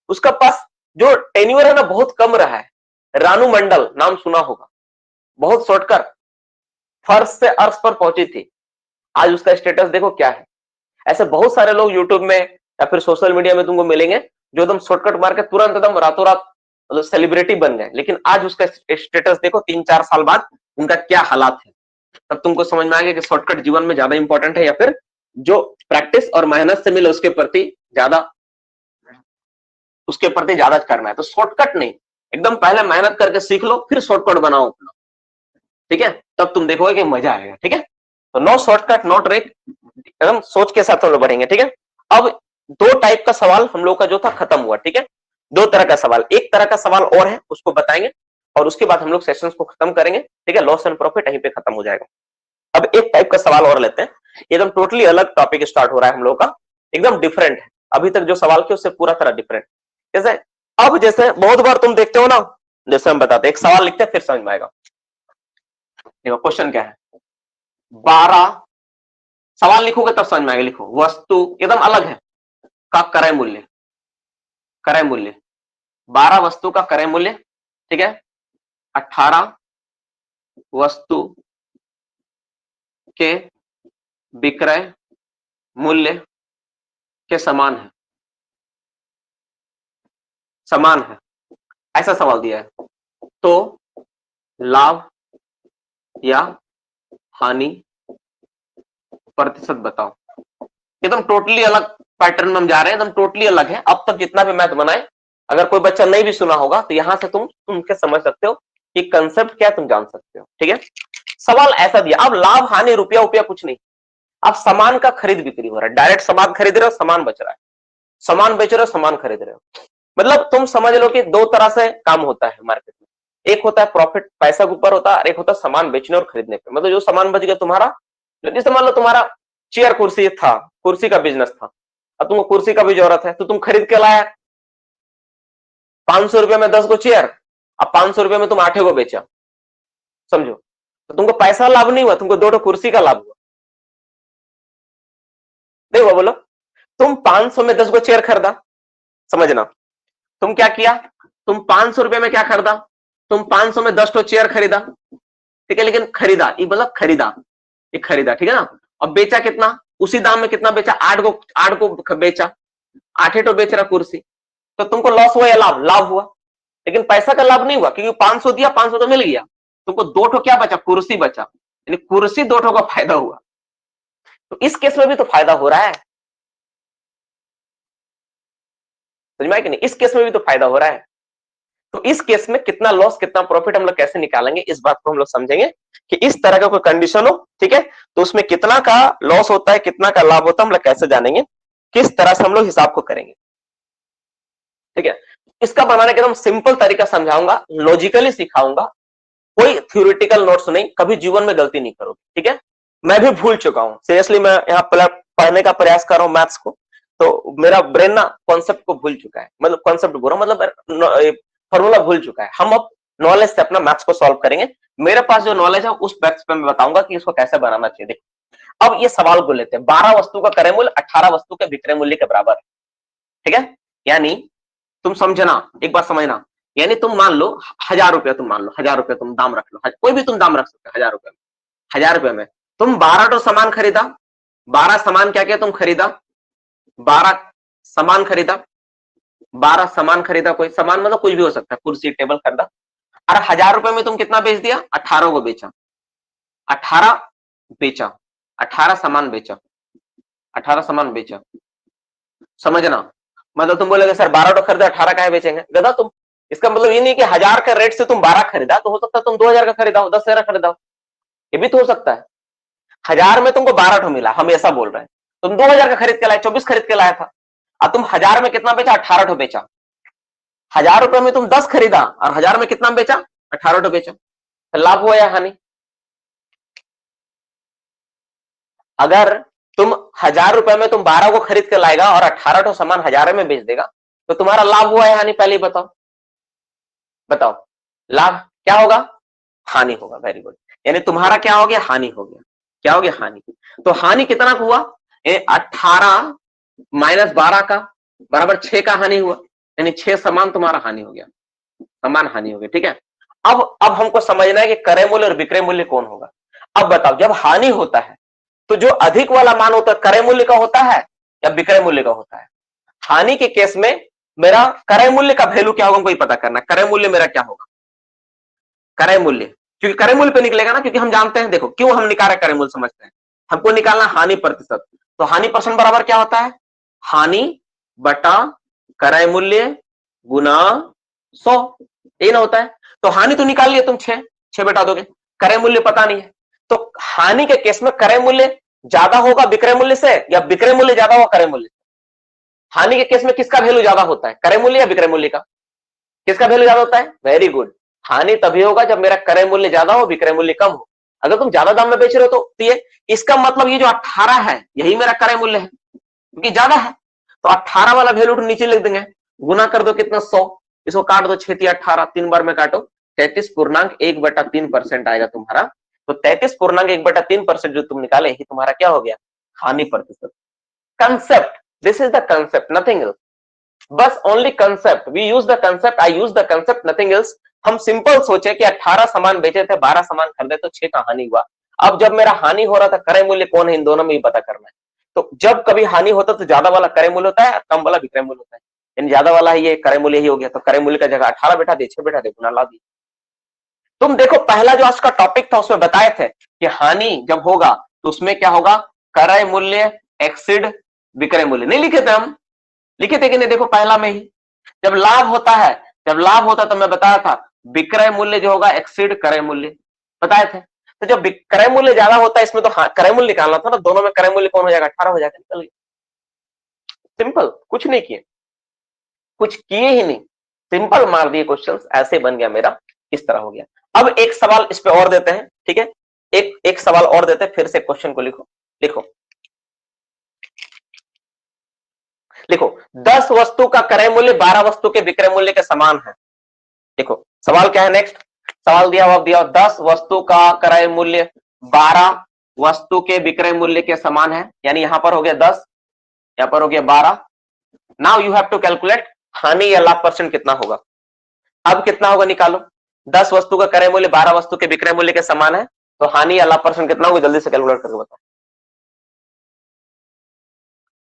उसका पास जो टेन्योर है ना बहुत कम रहा है। रानू मंडल नाम सुना होगा, बहुत शॉर्टकट फर्श से अर्श पर पहुंची थी, आज उसका स्टेटस देखो क्या है। ऐसे बहुत सारे लोग यूट्यूब में या फिर सोशल मीडिया में तुमको मिलेंगे जो एकदम शॉर्टकट मार के तुरंत एकदम रातों रात मतलब सेलिब्रिटी बन गए, लेकिन आज उसका स्टेटस देखो 3-4 साल बाद उनका क्या हालात है। तब तुमको समझ में आएगा कि शॉर्टकट जीवन में ज्यादा इंपॉर्टेंट है या फिर जो प्रैक्टिस और मेहनत से मिले उसके प्रति ज्यादा करना है। तो शॉर्टकट नहीं, एकदम पहले मेहनत करके सीख लो, फिर शॉर्टकट बनाओ अपना, ठीक है। तब तुम देखोगे कि मजा आएगा, ठीक है। तो नो शॉर्टकट नो ट्रिक, एकदम सोच के साथ हम लोग बढ़ेंगे, ठीक है। अब 2 टाइप का सवाल हम लोग का जो था खत्म हुआ, ठीक है। 2 तरह का सवाल, एक तरह का सवाल और है उसको बताएंगे और उसके बाद हम लोग सेशंस को खत्म करेंगे, ठीक है। लॉस एंड प्रॉफिट यहीं पे खत्म हो जाएगा। अब एक टाइप का सवाल और लेते हैं, एकदम टोटली अलग टॉपिक स्टार्ट हो रहा है हम लोग का, एकदम डिफरेंट है। अभी तक जो सवाल किया उससे पूरा तरह डिफरेंट। जैसे अब जैसे बहुत बार तुम देखते हो ना, जैसे हम बताते एक सवाल लिखते हैं फिर समझ में आएगा। देखो क्वेश्चन क्या है, 12 सवाल लिखोगे तब समझ में आएगा। लिखो वस्तु एकदम अलग है का क्रय मूल्य, क्रय मूल्य 12 वस्तु का क्रय मूल्य, ठीक है। 18 वस्तु के विक्रय मूल्य के समान है, समान है, ऐसा सवाल दिया है। तो लाभ या हानि प्रतिशत बताओ। एकदम टोटली अलग पैटर्न में हम जा रहे हैं, एकदम टोटली अलग है। अब तक जितना भी मैथ बनाए, अगर कोई बच्चा नहीं भी सुना होगा तो यहां से तुम के समझ सकते हो कि कंसेप्ट क्या तुम जान सकते हो, ठीक है। सवाल ऐसा दिया, अब लाभ हानि रुपया रुपया कुछ नहीं, अब सामान का खरीद बिक्री हो रहा है, डायरेक्ट सामान खरीद रहे हो, सामान बच रहा है, सामान बेच रहे हो, सामान खरीद रहे हो। मतलब तुम समझ लो कि 2 तरह से काम होता है मार्केट में, एक होता है प्रॉफिट पैसा के ऊपर होता है, और एक होता है सामान बेचने और खरीदने पे। मतलब जो सामान बच गया तुम्हारा, जैसे मान लो तुम्हारा चेयर कुर्सी था, कुर्सी का बिजनेस था, अब तुमको कुर्सी का भी जरूरत है तो तुम खरीद के लाया 500 रुपए में 10 को चेयर, अब 500 रुपए में तुम 8 को बेचा, समझो। तो तुमको पैसा लाभ नहीं हुआ, तुमको 2 कुर्सी का लाभ हुआ। देखो बोलो, तुम 500 में 10 को चेयर खरीदा, समझना तुम क्या किया, तुम 500 रुपए में क्या खरीदा, तुम 500 में 10 तो चेयर खरीदा, ठीक है। लेकिन खरीदा ये मतलब खरीदा, ये खरीदा, ठीक है ना। अब बेचा कितना, उसी दाम में कितना बेचा, 8 को बेचा, 8 तो बेच रहा कुर्सी, तो तुमको लॉस हुआ या लाभ, लाभ हुआ। लेकिन पैसा का लाभ नहीं हुआ क्योंकि 500 दिया, 500 तो मिल गया, तुमको 2 क्या बचा, कुर्सी बचा, यानी कुर्सी 2 का फायदा हुआ। तो इस केस में भी तो फायदा हो रहा है, समझ में आया कि नहीं, इस केस में भी तो फायदा हो रहा है। तो इस केस में कितना लॉस कितना प्रॉफिट हम लोग कैसे निकालेंगे, इस बात को हम लोग समझेंगे कि इस तरह का कोई कंडीशन हो, ठीक है, तो उसमें कितना का लॉस होता है कितना का लाभ होता है हम लोग कैसे जानेंगे, किस तरह से हम लोग हिसाब को करेंगे, ठीक है। इसका बनाने का एकदम सिंपल तरीका समझाऊंगा, लॉजिकली सिखाऊंगा, कोई थ्योरेटिकल नोट्स नहीं, कभी जीवन में गलती नहीं करोगे, ठीक है। मैं भी भूल चुका हूं सीरियसली, मैं यहाँ पढ़ने का प्रयास कर रहा हूँ मैथ्स को, तो मेरा ब्रेन ना कॉन्सेप्ट को भूल चुका है, मतलब कॉन्सेप्ट बोल रहा हूं, मतलब फॉर्मूला भूल चुका है। हम अब नॉलेज से अपना मैथ्स को सॉल्व करेंगे, मेरे पास जो नॉलेज है उस बेस पे मैं बताऊंगा कि इसको कैसे बनाना चाहिए। देखो अब ये सवाल को लेते हैं, 12 वस्तु का क्रय मूल्य 18 वस्तु के विक्रय मूल्य के बराबर है, ठीक है। यानी तुम समझना, एक बात समझना, यानी तुम मान लो 1000 रुपया, तुम मान लो 1000 रुपया तुम दाम रख लो, कोई भी तुम दाम रख सकते हो 1000 रुपये में, 1000 रुपये में तुम 12 तो सामान खरीदा, 12 सामान क्या क्या तुम खरीदा, 12 सामान खरीदा, 12 सामान खरीदा, कोई सामान मतलब कुछ भी हो सकता है, कुर्सी टेबल खरीदा, और 1000 रुपए में तुम कितना बेच दिया, 18 को बेचा, 18 बेचा, 18 सामान बेचा, 18 सामान बेचा। समझना, मतलब तुम बोलोगे सर 12 तो खरीदा, 18 काहे बेचेंगे, गधा तुम। इसका मतलब ये नहीं कि 1000 का रेट से तुम 12 खरीदा, तो हो सकता है तुम 2000 का खरीदा हो, 10,000 खरीदा हो, ये भी तो हो सकता है। 1000 में तुमको 12 मिला, हम ऐसा बोल रहे हैं। तुम 2000 का खरीद के लाए, 24 खरीद के लाया था, अब तुम 1000 में कितना बेचा, 18 बेचा। 1000 रुपए में तुम 10 खरीदा और 1000 में कितना बेचा, 18 बेचा, तो लाभ हुआ या हानि? अगर तुम 1000 रुपए में तुम 12 को खरीद के लाएगा और 18 सामान 1000 में बेच देगा, तो तुम्हारा लाभ हुआ या हानि, पहले बताओ, बताओ लाभ क्या होगा, हानि होगा। वेरी गुड, यानी तुम्हारा क्या हो गया, हानि हो गया। क्या हो गया, हानि। तो हानि कितना हुआ, 18 माइनस 12 का बराबर 6 का हानि हुआ, यानी 6 सामान तुम्हारा हानि हो गया, समान हानि हो गई। ठीक है, अब हमको समझना है कि क्रय मूल्य और विक्रय मूल्य कौन होगा। अब बताओ, जब हानि होता है तो जो अधिक वाला मान होता है क्रय मूल्य का होता है या विक्रय मूल्य का होता है? हानि के केस में मेरा क्रय मूल्य का वैल्यू क्या होगा, हमको पता करना। क्रय मूल्य मेरा क्या होगा, क्रय मूल्य, क्योंकि क्रय मूल्य पे निकलेगा ना, क्योंकि हम जानते हैं, देखो क्यों हम निकाल रहे क्रय मूल्य समझते हैं, हमको निकालना हानि प्रतिशत। तो हानि परसेंट बराबर क्या होता है, हानि बटा क्रय मूल्य गुना 100, ये ना होता है। तो हानि तो निकाल लिया तुम, 6 बेटा दोगे, क्रय मूल्य पता नहीं है। तो हानि के केस में क्रय मूल्य ज्यादा होगा विक्रय मूल्य से या विक्रय मूल्य ज्यादा होगा क्रय मूल्य से? हानि के केस में किसका वैल्यू ज्यादा होता है, क्रय मूल्य या विक्रय मूल्य का? किसका वैल्यू ज्यादा होता है? वेरी गुड, हानि तभी होगा जब मेरा क्रय मूल्य ज्यादा हो, विक्रय मूल्य कम हो। अगर तुम ज्यादा दाम में बेच रहे हो तो ये, इसका मतलब ये जो 18 है यही मेरा क्रय मूल्य है, क्योंकि ज्यादा है। तो 18 वाला वैल्यू नीचे लिख देंगे, गुना कर दो कितना, 100, इसको काट दो, 6×18, 3 बार में काटो, 33.1/3% आएगा तुम्हारा। तो 33.1/3% जो तुम निकाले ही तुम्हारा क्या हो गया, हानि प्रतिशत। Concept, this is the concept, nothing else, बस only concept, we use the concept, I use the concept, nothing else. हम सिंपल सोचे कि 18 सामान बेचे थे, 12 सामान खरीदे तो 6 का हानि हुआ। अब जब मेरा हानि हो रहा था, क्रय मूल्य कौन है, इन दोनों में ही पता करना है। तो जब कभी हानि होता तो ज्यादा वाला क्रय मूल्य होता है, कम वाला विक्रय मूल्य होता है, यानी ज्यादा वाला है ये क्रय मूल्य ही हो गया। तो क्रय मूल्य का जगह 18 बैठा दे, 6 बैठा दे, गुना ला दी। तुम देखो पहला जो आज का टॉपिक था उसमें बताए थे कि हानि जब होगा तो उसमें क्या होगा, क्रय मूल्य एक्सीड विक्रय मूल्य। नहीं लिखे थे हम, लिखे थे कि नहीं, देखो पहला में ही। जब लाभ होता है, जब लाभ होता तो मैं बताया था विक्रय मूल्य जो होगा एक्सीड क्रय मूल्य, बताए थे। तो जब क्रय मूल्य ज्यादा होता है इसमें, तो क्रय मूल्य निकालना था ना, दोनों में क्रय मूल्य कौन हो जाएगा, 18 हो जाएगा, निकल गया। सिंपल, कुछ नहीं किए, कुछ किए ही नहीं, सिंपल मार दिए क्वेश्चन, ऐसे बन गया मेरा, इस तरह हो गया। अब एक सवाल इस पे और देते हैं, ठीक है, एक सवाल और देते हैं, फिर से क्वेश्चन को लिखो, लिखो लिखो 10 वस्तु का क्रय मूल्य 12 वस्तु के विक्रय मूल्य के समान है। देखो सवाल क्या है, नेक्स्ट सवाल दिया हुआ, 10 वस्तु का क्रय मूल्य 12 वस्तु के विक्रय मूल्य के समान है, यानी यहां पर हो गया 10, यहां पर हो गया 12। Now you have to calculate हानि या लाभ परसेंट कितना होगा। अब कितना होगा निकालो, 10 वस्तु का क्रय मूल्य 12 वस्तु के विक्रय मूल्य के समान है, तो हानि या लाभ परसेंट कितना होगा, जल्दी से कैलकुलेट करके बताओ।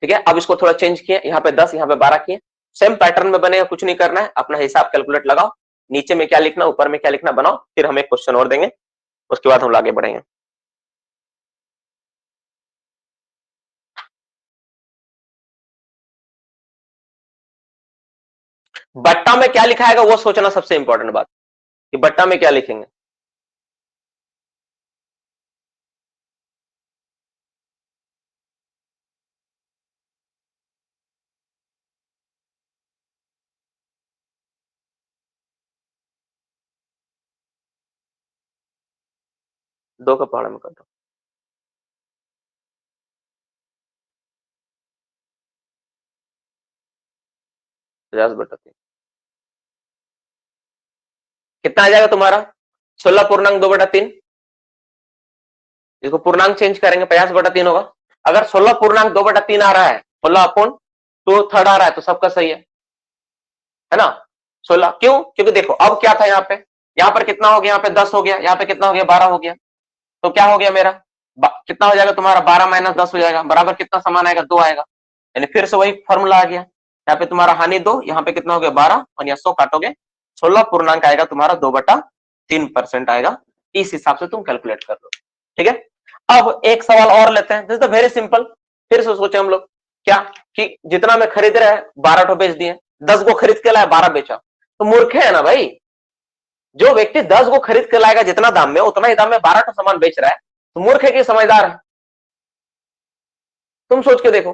ठीक है, अब इसको थोड़ा चेंज किए, यहाँ पे 10 यहाँ पे 12 किए, सेम पैटर्न में बनेगा, कुछ नहीं करना है, अपना हिसाब कैलकुलेट लगाओ, नीचे में क्या लिखना ऊपर में क्या लिखना बनाओ, फिर हम एक क्वेश्चन और देंगे, उसके बाद हम आगे बढ़ेंगे। बट्टा में क्या लिखाएगा वो सोचना सबसे इंपॉर्टेंट बात, कि बट्टा में क्या लिखेंगे। दो का पहाड़ में कर दो, पचास बटा तीन कितना आ जाएगा तुम्हारा, 16.2/3। इसको पूर्णांक चेंज करेंगे, 50/3 होगा। अगर 16.2/3 आ रहा है, 16/2 आ रहा है तो सबका सही है ना, 16। क्यों, क्योंकि देखो अब क्या था यहाँ पे, यहाँ पर कितना हो गया, यहाँ पे 10 हो गया, यहाँ पे कितना हो गया, 12 हो गया, तो क्या हो गया मेरा, कितना हो जाएगा तुम्हारा 12 माइनस 10 हो जाएगा, बराबर कितना समान आएगा 2 आएगा। यानी फिर से वही फॉर्मूला आ गया, यहाँ पे तुम्हारा हानि 2, यहाँ पे कितना हो गया 12 और यहाँ 100 काटोगे 16 पूर्णांक आएगा तुम्हारा 2/3% आएगा। इस हिसाब से तुम कैलकुलेट कर लो। ठीक है, अब एक सवाल और लेते हैं, दिस इज वेरी सिंपल। फिर से सोचे हम लोग क्या कि जितना में खरीद रहे हैं 12 ठो बेच दिए, 10 को खरीद के लाया 12 बेचा, तो मूर्ख है ना भाई। जो व्यक्ति 10 को खरीद के लाएगा जितना दाम में, उतना ही दाम में 12 ठो सामान बेच रहा है, तो मूर्ख है कि समझदार है? तुम सोच के देखो,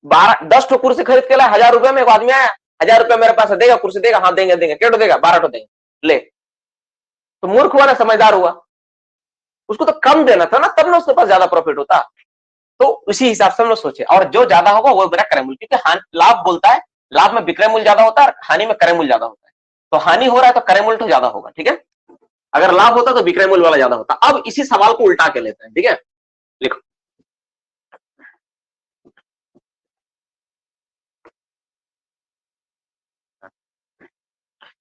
10 ठो कुर्सी खरीद के लाया 1000 रुपए में, एक आदमी आया 1000 रुपए मेरे पास देगा, कुर्सी देगा, हाँ देंगे देंगे, क्या देगा 12 ठो देंगे, ले। तो मूर्ख हुआ ना समझदार हुआ? उसको तो कम देना था ना, तब ना उसके पास ज्यादा प्रॉफिट होता। तो उसी हिसाब से हम लोग सोचे, और जो ज्यादा होगा वो मेरा क्रय मूल्य, क्योंकि लाभ बोलता है, लाभ में विक्रय मूल्य ज्यादा होता है और हानि में क्रय मूल्य ज्यादा होता है। तो हानि हो रहा है तो क्रय मूल्य तो ज्यादा होगा। ठीक है, अगर लाभ होता तो विक्रय मूल्य वाला ज्यादा होता। अब इसी सवाल को उल्टा के लेते हैं। ठीक है, लिखो,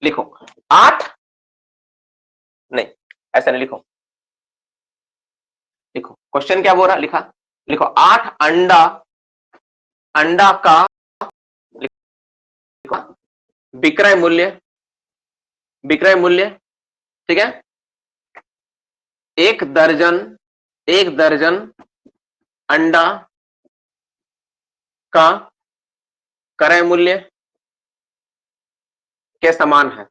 लिखो 8, नहीं ऐसा नहीं लिखो, लिखो क्वेश्चन क्या बोल रहा है, लिखा, लिखो 8 अंडा, अंडा का लिखो विक्रय मूल्य, विक्रय मूल्य, ठीक है, 1 दर्जन, 1 दर्जन अंडा का क्रय मूल्य के समान है।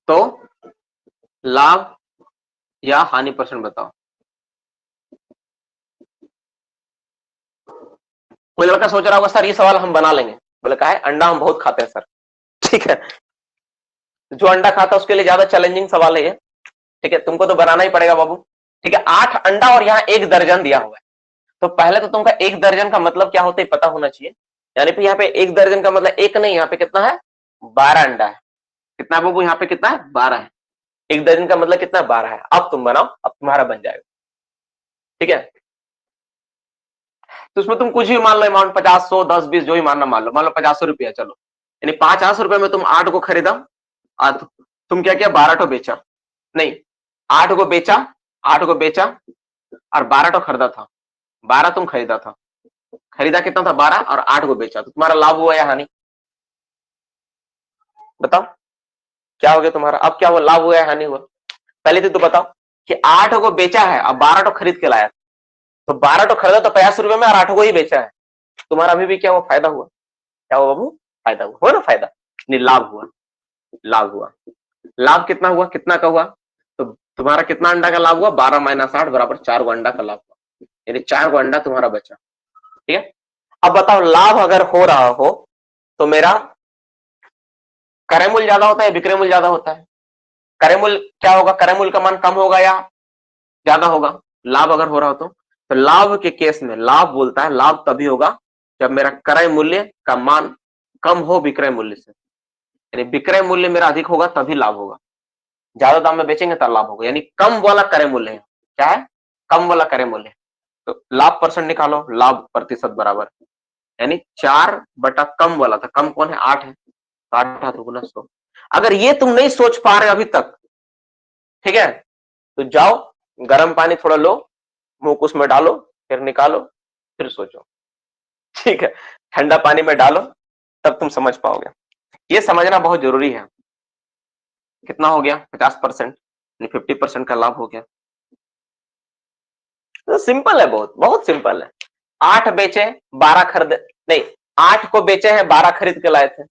तो लाभ या हानि परसेंट बताओ। कोई लड़का सोच रहा होगा सर ये सवाल हम बना लेंगे, बोले कहा है अंडा हम बहुत खाते हैं सर। ठीक है, जो अंडा खाता है उसके लिए ज्यादा चैलेंजिंग सवाल है ये। ठीक है, तुमको तो बनाना ही पड़ेगा बाबू। ठीक है, 8 अंडा और यहाँ 1 दर्जन दिया हुआ है, तो पहले तो तुमका 1 दर्जन का मतलब क्या होता है पता होना चाहिए। यानी कि यहाँ पे 1 दर्जन का मतलब एक नहीं, यहाँ पे कितना है 12 अंडा है। कितना है बाबू, यहाँ पे कितना है 12 है। 1 दर्जन का मतलब कितना 12 है। अब तुम बनाओ, अब तुम्हारा बन जाएगा। ठीक है, तो उसमें तुम कुछ भी मान लो, अमाउंट 50, 100, 10, 20 जो ही मानना मान लो 50 रुपया, चलो यानी 50 रुपए में तुम 8 को खरीदा, तुम क्या किया 12 ठो बेचा, नहीं 8 को बेचा, 8 को बेचा और 12 ठो खरीदा था, 12 तुम खरीदा था, खरीदा कितना था 12 और 8 को बेचा, तो तुम्हारा लाभ हुआ या हानि बताओ, क्या हो गया तुम्हारा, अब क्या हुआ, लाभ हुआ या हानि हुआ? पहले तो बताओ कि 8 को बेचा है और 12 ठो खरीद के लाया, तो 12 ठो खरीदा तो 50 रुपए में और 8 को ही बेचा है, तुम्हारा अभी भी क्या हुआ फायदा हुआ, क्या हुआ बाबू फायदा हुआ ना, फायदा नहीं लाभ हुआ, लाभ हुआ। लाभ कितना हुआ, कितना का हुआ, तो तुम्हारा कितना अंडा का लाभ हुआ 12 माइनस 8 बराबर 4 गो अंडा का लाभ हुआ, यानी 4 गो अंडा तुम्हारा बचा। ठीक है, अब बताओ लाभ अगर हो रहा हो तो मेरा क्रय मूल्य ज्यादा होता है विक्रय मूल्य ज्यादा होता है? क्रय मूल्य क्या होगा, क्रय मूल्य का मान कम होगा या ज्यादा होगा, लाभ अगर हो रहा हो तो लाभ के केस में लाभ बोलता है लाभ तभी होगा जब मेरा क्रय मूल्य का मान कम हो विक्रय मूल्य से, यानी विक्रय मूल्य मेरा अधिक होगा तभी लाभ होगा, ज्यादा दाम में बेचेंगे तब लाभ होगा, यानी कम वाला क्रय मूल्य है, क्या है कम वाला क्रय मूल्य। तो लाभ परसेंट निकालो, लाभ प्रतिशत बराबर यानी 4 बटा कम वाला था, कम कौन है 8 है, तो 8 हाथ गुना 100। अगर ये तुम नहीं सोच पा रहे अभी तक, ठीक है, तो जाओ गर्म पानी थोड़ा लो, मुंह को उसमें डालो, फिर निकालो, फिर सोचो। ठीक है, ठंडा पानी में डालो तब तुम समझ पाओगे, ये समझना बहुत जरूरी है। कितना हो गया 50%, 50% का लाभ हो गया। तो सिंपल है, बहुत बहुत सिंपल है। 8 बेचे 12 खरीदे, नहीं 8 को बेचे हैं 12 खरीद के लाए थे,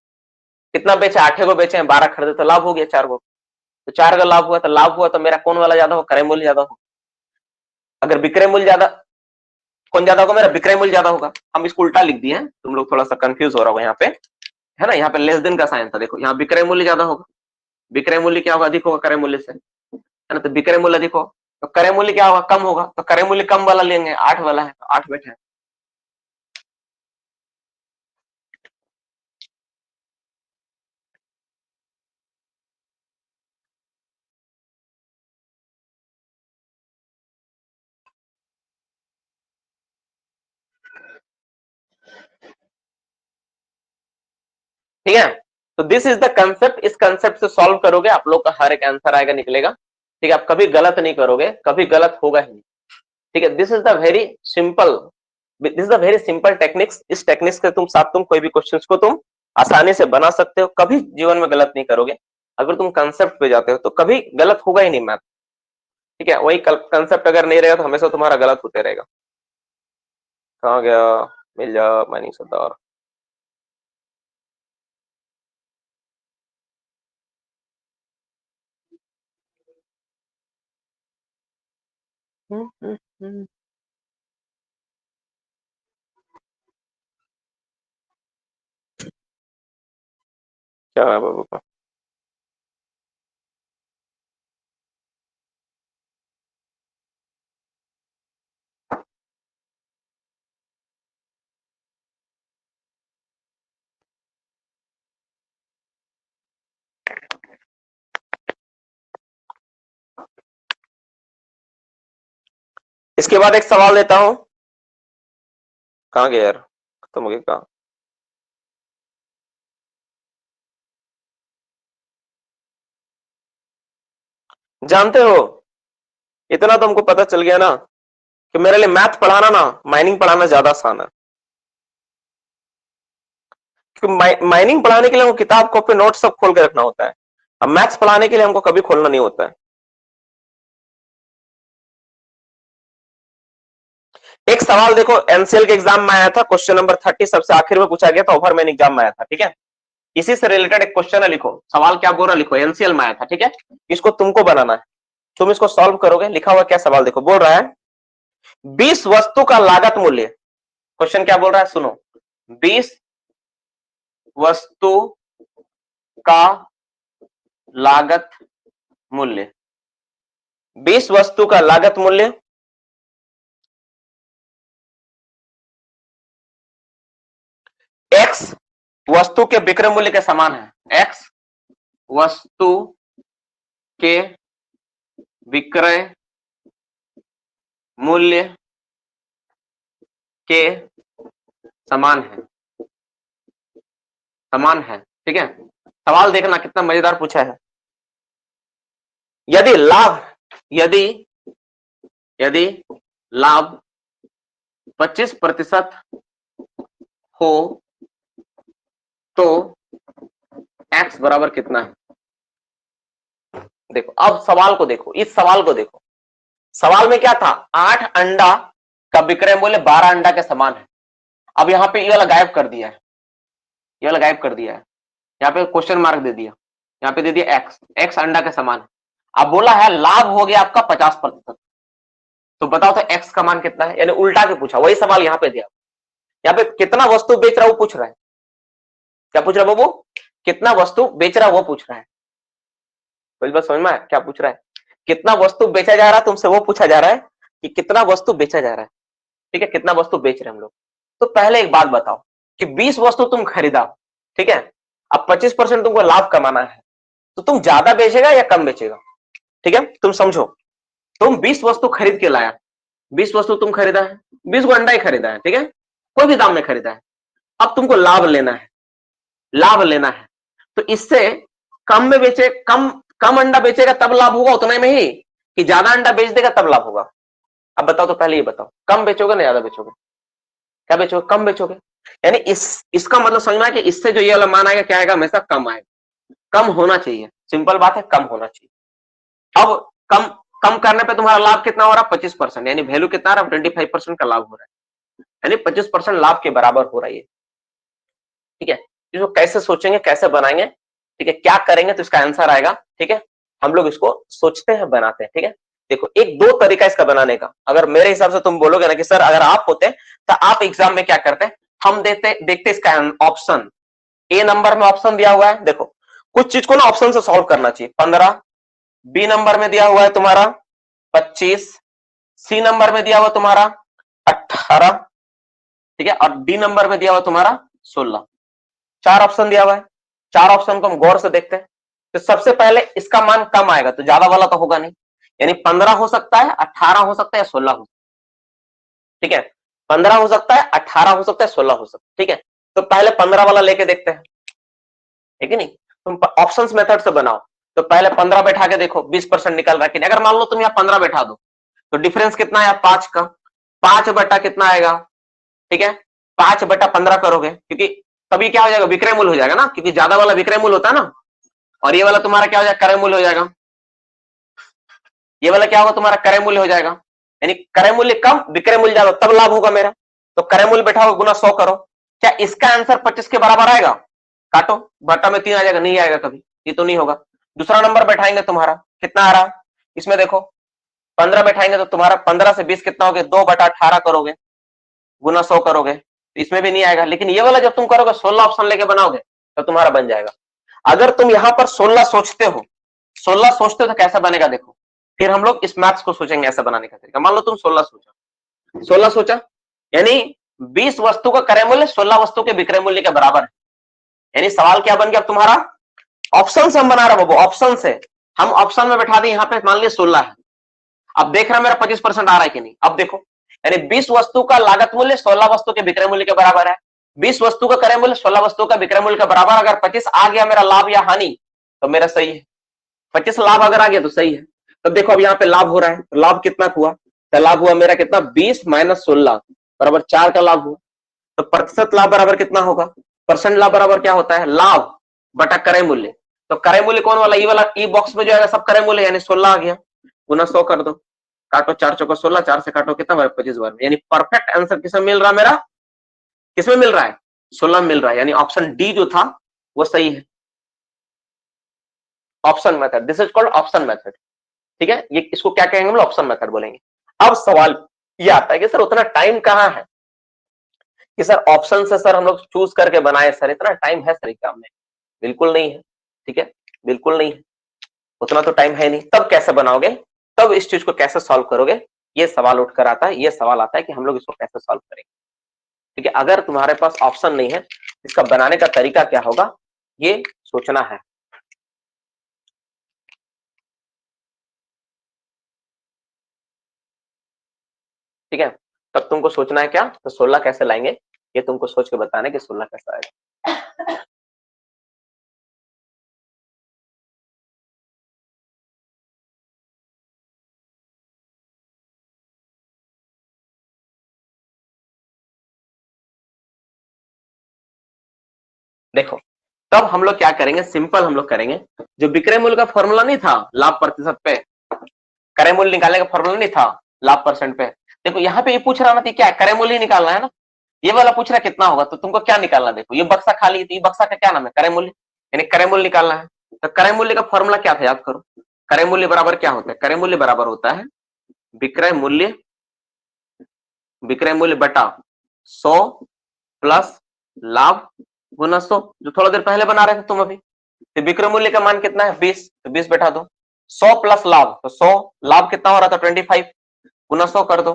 कितना बेचे 8 को बेचे हैं 12 खरीदे, तो लाभ हो गया 4 को, तो 4 का लाभ हुआ, तो लाभ हुआ तो मेरा कौन वाला ज्यादा हो, क्रय मूल्य ज्यादा हो। अगर विक्रय मूल्य ज्यादा, कौन ज्यादा होगा, मेरा विक्रय मूल्य ज्यादा होगा। हम इसको उल्टा लिख दिए हैं, तुम लोग थोड़ा सा कंफ्यूज हो रहा होगा यहाँ पे, है ना, यहाँ पे लेस देन का साइन था, देखो यहाँ विक्रय मूल्य ज्यादा होगा, विक्रय मूल्य क्या होगा अधिक होगा क्रय मूल्य से, है ना, तो विक्रय मूल्य अधिक होगा तो क्रय मूल्य क्या होगा कम होगा, तो क्रय मूल्य कम वाला लेंगे, 8 वाला है तो 8 बैठे। ठीक है, तो दिस इज द कंसेप्ट, इस कंसेप्ट से सॉल्व करोगे आप लोग का हर एक आंसर आएगा, निकलेगा। ठीक है, आप कभी गलत नहीं करोगे, कभी गलत होगा ही नहीं। ठीक है, this is the very simple, this is the very simple techniques. इस टेक्निक्स के तुम साथ तुम कोई भी क्वेश्चंस को तुम आसानी से बना सकते हो, कभी जीवन में गलत नहीं करोगे। अगर तुम कंसेप्ट पे जाते हो तो कभी गलत होगा ही नहीं मैथ। ठीक है, वही कंसेप्ट अगर नहीं रहेगा तो हमेशा तुम्हारा गलत होते रहेगा। कहाँ गया, मिल जा माइनिंग सरदार। क्या है बाबू का? इसके बाद एक सवाल लेता हूं। कहाँ गया यार, खत्म हो गया कहाँ? जानते हो, इतना तो हमको पता चल गया ना कि मेरे लिए मैथ पढ़ाना ना माइनिंग पढ़ाना ज्यादा आसान है। क्योंकि माइनिंग पढ़ाने के लिए हमको किताब कॉपी नोट सब खोल के रखना होता है। अब मैथ्स पढ़ाने के लिए हमको कभी खोलना नहीं होता है। एक सवाल देखो, एनसीएल के एग्जाम में आया था, क्वेश्चन नंबर 30 सबसे आखिर में पूछा गया था, ओवरमैन एग्जाम में आया था। ठीक है, इसी से रिलेटेड एक क्वेश्चन है, लिखो सवाल क्या बोल रहा, लिखो एनसीएल में आया था। ठीक है, इसको तुमको बनाना है, तुम इसको सॉल्व करोगे। लिखा हुआ क्या सवाल देखो, बोल रहा है 20 वस्तु का लागत मूल्य। क्वेश्चन क्या बोल रहा है सुनो, 20 वस्तु का लागत मूल्य, 20 वस्तु का लागत मूल्य एक्स वस्तु के विक्रय मूल्य के समान है। एक्स वस्तु के विक्रय मूल्य के समान है, समान है। ठीक है, सवाल देखना कितना मजेदार पूछा है। यदि लाभ, यदि यदि लाभ 25% हो तो एक्स बराबर कितना है। देखो अब सवाल को देखो, इस सवाल को देखो, सवाल में क्या था, 8 अंडा का विक्रय मूल्य 12 अंडा के समान है। अब यहां पे ये वाला गायब कर दिया है, ये वाला गायब कर दिया है, यहाँ पे क्वेश्चन मार्क दे दिया, यहाँ पे दे दिया एक्स, एक्स अंडा के समान है। अब बोला है लाभ हो गया आपका 50%, तो बताओ तो एक्स का मान कितना है, यानी उल्टा के पूछा, वही सवाल यहाँ पे दिया। यहाँ पे कितना वस्तु बेच रहा है वो पूछ रहा है, क्या पूछ रहा है बाबू, कितना वस्तु बेच रहा है वो पूछ रहा है। कोई बात समझ में आया क्या पूछ रहा है, कितना वस्तु बेचा जा रहा है, तुमसे वो पूछा जा रहा है कि कितना वस्तु बेचा जा रहा है। ठीक है, कितना वस्तु बेच रहे हैं हम लोग। तो पहले एक बात बताओ कि 20 वस्तु तुम खरीदा, ठीक है, अब 25% तुमको लाभ कमाना है, तो तुम ज्यादा बेचेगा या कम बेचेगा। ठीक है, तुम समझो, तुम 20 वस्तु खरीद के लाया, 20 वस्तु तुम खरीदा है, 20 को अंडा ही खरीदा है। ठीक है, कोई भी दाम में खरीदा है। अब तुमको लाभ लेना है, लाभ लेना है, तो इससे कम में बेचे, कम कम अंडा बेचेगा तब लाभ होगा उतने में ही, कि ज्यादा अंडा बेच देगा तब लाभ होगा। अब बताओ तो पहले ये बताओ, कम बेचोगे ना ज्यादा बेचोगे, क्या बेचोगे, कम बेचोगे। यानी इसका मतलब समझना है कि इससे जो ये वाला मान आएगा क्या आएगा, हमेशा कम आएगा, कम होना चाहिए, सिंपल बात है, कम होना चाहिए। अब कम कम करने पे तुम्हारा लाभ कितना हो रहा है, 25%, यानी वैल्यू कितना आ रहा है, 25% का लाभ हो रहा है, यानी 25% लाभ के बराबर हो रहा है। ठीक है, इसको कैसे सोचेंगे, कैसे बनाएंगे, ठीक है, क्या करेंगे तो इसका आंसर आएगा। ठीक है, हम लोग इसको सोचते हैं, बनाते हैं। ठीक है, देखो एक दो तरीका इसका बनाने का, अगर मेरे हिसाब से तुम बोलोगे ना कि सर अगर आप होते तो आप एग्जाम में क्या करते, हम देखते इसका ऑप्शन, ए नंबर में ऑप्शन दिया हुआ है, देखो कुछ चीज को ना ऑप्शन से सॉल्व करना चाहिए। 15, बी नंबर में दिया हुआ है तुम्हारा 25, सी नंबर में दिया हुआ तुम्हारा 18, ठीक है, और डी नंबर में दिया हुआ तुम्हारा 16। 4 ऑप्शन दिया हुआ है, 4 ऑप्शन को हम गौर से देखते हैं। तो सबसे पहले इसका मान कम आएगा, तो ज्यादा वाला तो होगा नहीं, यानी 15 हो सकता है, 18 हो सकता है, 16 हो सकता है। ठीक है, 15 हो सकता है, 18 हो सकता है, 16 हो सकता है। ठीक है, तो पहले 15 वाला लेके देखते हैं। है कि नहीं। तुम ऑप्शंस मेथड से बनाओ, तो पहले 15 बैठा के देखो 20% निकल रहा है कि नहीं। अगर मान लो तुम यहाँ 15 बैठा दो तो डिफरेंस कितना है 5 का, 5 बटा कितना आएगा, ठीक है 5 बटा 15 करोगे, क्योंकि तभी क्या हो जाएगा विक्रय मूल्य हो जाएगा ना, क्योंकि ज्यादा वाला विक्रय मूल्य होता है ना, और ये वाला तुम्हारा क्या हो जाएगा क्रय मूल्य हो जाएगा। ये वाला क्या होगा तुम्हारा क्रय मूल्य हो जाएगा, यानी क्रय मूल्य कम विक्रय मूल्य ज्यादा, तब लाभ होगा मेरा। तो क्रय मूल्य बैठाओ गुना 100 करो, क्या इसका आंसर 25 के बराबर आएगा? काटो, बटा में 3 आ जाएगा, नहीं आएगा कभी, ये तो नहीं होगा। दूसरा नंबर बैठाएंगे तुम्हारा कितना आ रहा, इसमें देखो 15 बैठाएंगे तो तुम्हारा 15 से 20 कितना हो गया 2 बटा 18 करोगे गुना 100 करोगे, तो इसमें भी नहीं आएगा। लेकिन ये वाला जब तुम करोगे 16 ऑप्शन लेके बनाओगे तो तुम्हारा बन जाएगा। अगर तुम यहां पर 16 सोचते हो, 16 सोचते हो तो कैसा बनेगा देखो, फिर हम लोग इस मैथ्स को सोचेंगे ऐसा बनाने का तरीका। मान लो तुम 16 सोचा, 16 सोचा यानी 20 वस्तु का क्रय मूल्य 16 वस्तु के विक्रय मूल्य के बराबर है। यानी सवाल क्या बन गया तुम्हारा, ऑप्शन से हम बना रहे हैं, ऑप्शन से हम ऑप्शन में बैठा दें, यहां पे मान लिया 16 है, अब देख रहा है मेरा 25% आ रहा है कि नहीं। अब देखो यानी 20 वस्तु का लागत मूल्य 16 वस्तु के विक्रय मूल्य के बराबर है, 20 वस्तु का क्रय मूल्य 16 वस्तु का विक्रय मूल्य के बराबर। अगर 25 आ गया मेरा लाभ या हानि तो मेरा सही है, 25 लाभ अगर आ गया तो सही है। तब देखो अब यहाँ पे लाभ हो रहा है, तो लाभ कितना हुआ, तो लाभ हुआ मेरा कितना 20 माइनस 16 बराबर 4 का लाभ हुआ। तो प्रतिशत लाभ बराबर कितना होगा, परसेंट लाभ बराबर क्या होता है लाभ बटा क्रय मूल्य। तो क्रय मूल्य कौन वाला, ई वाला, ई बॉक्स में जो है सब क्रय मूल्य यानी 16 आ गया, गुना 100 कर दो, काटो 4 चौका 16, 4 से काटो कितना 25 बार में, यानी परफेक्ट आंसर किसमें मिल रहा है मेरा, किसमें मिल रहा है 16 मिल रहा है, यानी ऑप्शन डी जो था वो सही है। Option method, this is called option method, ठीक है। ये इसको क्या कहेंगे हम लोग, ऑप्शन मेथड बोलेंगे। अब सवाल ये आता है कि सर उतना टाइम कहां है कि सर ऑप्शन से सर हम लोग चूज करके बनाए, सर इतना टाइम है सर एग्जाम में, बिल्कुल नहीं है, ठीक है बिल्कुल नहीं है, उतना तो टाइम है नहीं। तब कैसे बनाओगे, तब इस चीज को कैसे सॉल्व करोगे, ये सवाल उठकर आता है, ये सवाल आता है कि हम लोग इसको कैसे सॉल्व करेंगे, ठीक है। अगर तुम्हारे पास ऑप्शन नहीं है, इसका बनाने का तरीका क्या होगा ये सोचना है। ठीक है, तब तुमको सोचना है क्या, तो 16 कैसे लाएंगे ये तुमको सोच के बताना है कि 16 कैसे आएगा। देखो तब हम लोग क्या करेंगे, सिंपल हम लोग करेंगे, जो विक्रय मूल्य का फॉर्मूला नहीं था लाभ प्रतिशत पे, क्रय मूल्य निकालने का फॉर्मूला नहीं था लाभ परसेंट पे। देखो यहाँ पे ये पूछ रहा ना कि क्या क्रय मूल्य निकालना है ना, ये वाला पूछ रहा कितना होगा, तो तुमको क्या निकालना, देखो ये बक्सा खाली है, तो ये बक्सा का क्या नाम है क्रय मूल्य, यानी क्रय मूल्य निकालना है। तो क्रय मूल्य का फॉर्मूला क्या था याद करो, क्रय मूल्य बराबर क्या होता है, क्रय मूल्य बराबर होता है विक्रय मूल्य, विक्रय मूल्य बटा 100 प्लस लाभ गुना 100, जो थोड़ा देर पहले बना रहे थे तुम अभी। तो विक्रय मूल्य का मान कितना है 20, तो 20 बैठा दो, 100 प्लस लाभ, तो 100 लाभ कितना हो रहा था 25 गुना 100 कर दो,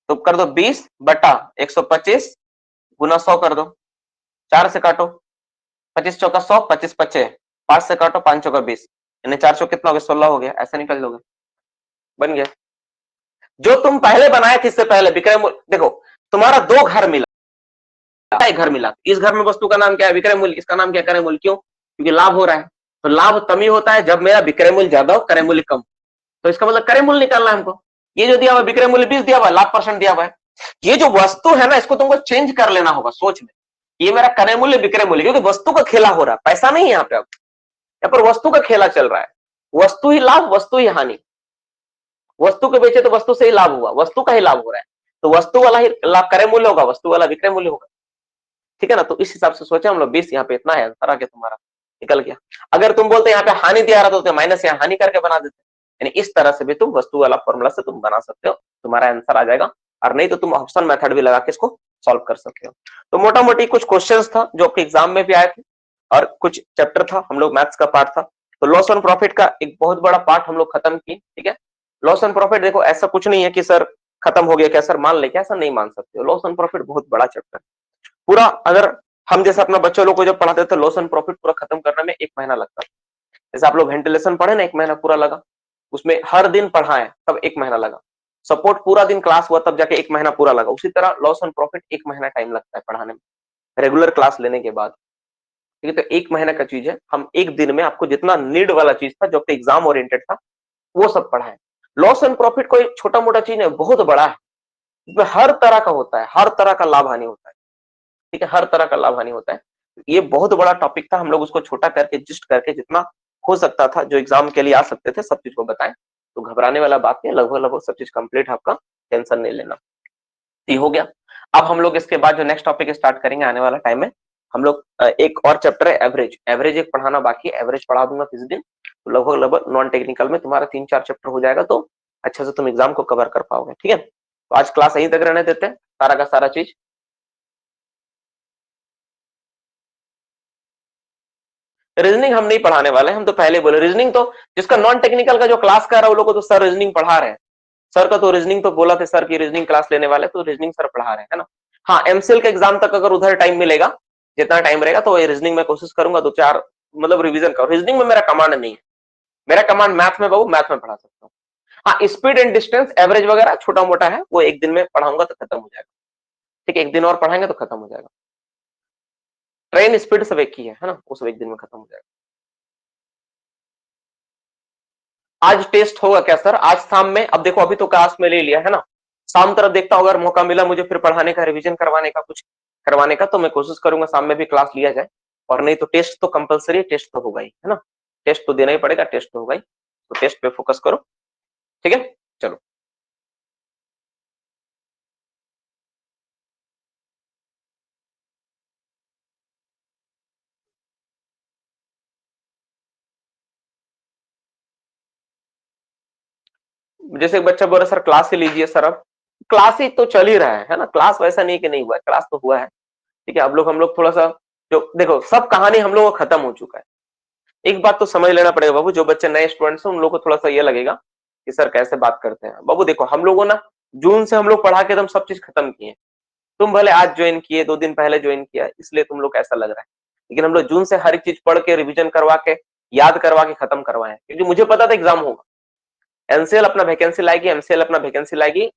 तो कर दो 20 बटा 125 गुना 100 कर दो, 4 से काटो 25 चौका 100, 25 पचे 5 से काटो 5 चौका 20, यानी 4 चौक कितना हो गया 16 हो गया, ऐसे निकल लोगे, बन गया। जो तुम पहले बनाए थे इससे पहले विक्रय मूल्य, देखो तुम्हारा 2 घर मिला, एक घर मिला, इस घर में वस्तु का नाम क्या है विक्रय मूल्य, इसका नाम क्या क्रय मूल्य, क्यों, क्योंकि लाभ हो रहा है। तो लाभ तभी होता है जब मेरा विक्रय मूल्य ज्यादा हो क्रय मूल्य कम, तो इसका मतलब क्रय मूल्य निकालना है हमको। ये जो दिया हुआ विक्रय मूल्य 20 दिया हुआ है, लाभ परसेंट दिया हुआ है, ये जो वस्तु है ना इसको तुमको चेंज कर लेना होगा सोच में, ये मेरा क्रय मूल्य विक्रय मूल्य, क्योंकि वस्तु का खेला हो रहा है, पैसा नहीं है यहाँ पे, अब यहाँ पर वस्तु का खेला चल रहा है, वस्तु ही लाभ वस्तु ही हानि, वस्तु को बेचे तो वस्तु से ही लाभ हुआ, वस्तु का ही लाभ हो रहा है, तो वस्तु वाला ही लाभ क्रय मूल्य होगा, वस्तु वाला विक्रय मूल्य होगा, ठीक है ना। तो इस हिसाब से सोचे हम लोग 20 यहाँ पे इतना है आंसर आ गया तुम्हारा, निकल गया। अगर तुम बोलते यहाँ पे हानि दिया रहा तो माइनस यहाँ हानि करके बना देते, यानी इस तरह से भी तुम वस्तु वाला फॉर्मूला से तुम बना सकते हो, तुम्हारा आंसर आ जाएगा। और नहीं तो तुम ऑप्शन मेथड भी लगा के इसको सॉल्व कर सकते हो। तो मोटा मोटी कुछ क्वेश्चंस था जो आपके एग्जाम में भी आए थे, और कुछ चैप्टर था, हम लोग मैथ्स का पार्ट था। तो लॉस एंड प्रॉफिट का एक बहुत बड़ा पार्ट हम लोग खत्म किए, ठीक है। लॉस एंड प्रॉफिट देखो ऐसा कुछ नहीं है कि सर खत्म हो गया क्या सर मान ले क्या, ऐसा नहीं मान सकते हो। लॉस एंड प्रॉफिट बहुत बड़ा चैप्टर पूरा, अगर हम जैसे अपना बच्चों लोग को जब पढ़ाते थे लॉस एंड प्रॉफिट पूरा खत्म करने में 1 महीना लगता था। जैसे आप लोग वेंटिलेशन पढ़े ना 1 महीना पूरा लगा, उसमें हर दिन पढ़ाए तब 1 महीना लगा, सपोर्ट पूरा दिन क्लास हुआ तब जाके 1 महीना पूरा लगा। उसी तरह लॉस एंड प्रॉफिट 1 महीना टाइम लगता है पढ़ाने में, रेगुलर क्लास लेने के बाद। ठीक है, तो 1 महीने का चीज है, हम 1 दिन में आपको जितना नीड वाला चीज था, जो आपका एग्जाम ओरिएंटेड था, वो सब पढ़ाए। लॉस एंड प्रॉफिट कोई छोटा मोटा चीज नहीं, बहुत बड़ा है, इसमें हर तरह का होता है, हर तरह का लाभ हानि होता है, ठीक है, हर तरह का लाभ हानि होता है। ये बहुत बड़ा टॉपिक था, हम लोग उसको छोटा करके जिस्ट करके जितना हो सकता था, जो एग्जाम के लिए आ सकते थे, सब चीज को बताएं। तो घबराने वाला बात नहीं, लगभग लगभग सब चीज कंप्लीट है आपका, टेंशन नहीं लेना। ये हो गया। अब हम लोग इसके बाद जो नेक्स्ट टॉपिक स्टार्ट करेंगे आने वाला टाइम में, हम लोग एक और चैप्टर है एवरेज, एवरेज एक पढ़ाना बाकी है, एवरेज पढ़ा दूंगा किसी दिन। तो लगभग लगभग नॉन टेक्निकल में तुम्हारा 3-4 चैप्टर हो जाएगा, तो अच्छे से तुम एग्जाम को कवर कर पाओगे, ठीक है। तो आज क्लास यहीं तक रहने देते हैं, सारा का सारा चीज। रीजनिंग हम नहीं पढ़ाने वाले, हम तो पहले बोले रीजनिंग तो जिसका नॉन टेक्निकल का जो क्लास कर रहा है, वो लोग को तो सर रीजनिंग पढ़ा रहे हैं। सर का तो रीजनिंग तो बोला था, सर की रीजनिंग क्लास लेने वाले, तो रीजनिंग सर पढ़ा रहे हैं, है ना। हाँ, एमसीएल के एग्जाम तक अगर उधर टाइम मिलेगा, जितना टाइम रहेगा, तो रीजनिंग में कोशिश करूंगा 2-4 मतलब रिवीजन करो। रीजनिंग में मेरा कमांड नहीं है, मेरा कमांड मैथ में, बाबू मैथ में पढ़ा सकता हूँ। हाँ, स्पीड एंड डिस्टेंस एवरेज वगैरह छोटा मोटा है, वो 1 दिन में पढ़ाऊंगा तो खत्म हो जाएगा, ठीक है, 1 दिन और पढ़ाएंगे तो खत्म हो जाएगा। ट्रेन स्पीड सब एक ही है ना, वो सब 1 दिन में खत्म हो जाएगा। आज टेस्ट होगा क्या सर? आज शाम में, अब देखो अभी तो क्लास में ले लिया है ना, शाम तरफ देखता हूँ, अगर मौका मिला मुझे फिर पढ़ाने का, रिवीजन करवाने का, कुछ करवाने का, तो मैं कोशिश करूंगा शाम में भी क्लास लिया जाए। और नहीं तो टेस्ट तो कंपलसरी, टेस्ट तो होगा ही, है ना, टेस्ट तो देना ही पड़ेगा, टेस्ट तो होगा ही, तो टेस्ट पे फोकस करो, ठीक है। चलो, जैसे एक बच्चा बोल रहा सर क्लास ही लीजिए सर, अब क्लास ही तो चल ही रहा है ना, क्लास वैसा नहीं कि नहीं हुआ है, क्लास तो हुआ है, ठीक है। अब लोग, हम लोग थोड़ा सा, जो देखो सब कहानी हम लोग का खत्म हो चुका है। एक बात तो समझ लेना पड़ेगा बाबू, जो बच्चे नए स्टूडेंट्स हैं उन लोगों को थोड़ा सा ये लगेगा कि सर कैसे बात करते हैं। बाबू देखो, हम लोगों ना जून से हम लोग पढ़ा के एकदम सब चीज खत्म किए। तुम भले आज ज्वाइन किए, 2 दिन पहले ज्वाइन किया, इसलिए तुम लोग ऐसा लग रहा है, लेकिन हम लोग जून से हर एक चीज पढ़ के, रिविजन करवा के, याद करवा के खत्म करवाए हैं, क्योंकि मुझे पता था एग्जाम होगा। एनसीएल अपना वैकेंसी लाएगी, एमसीएल अपना वैकेंसी लाएगी,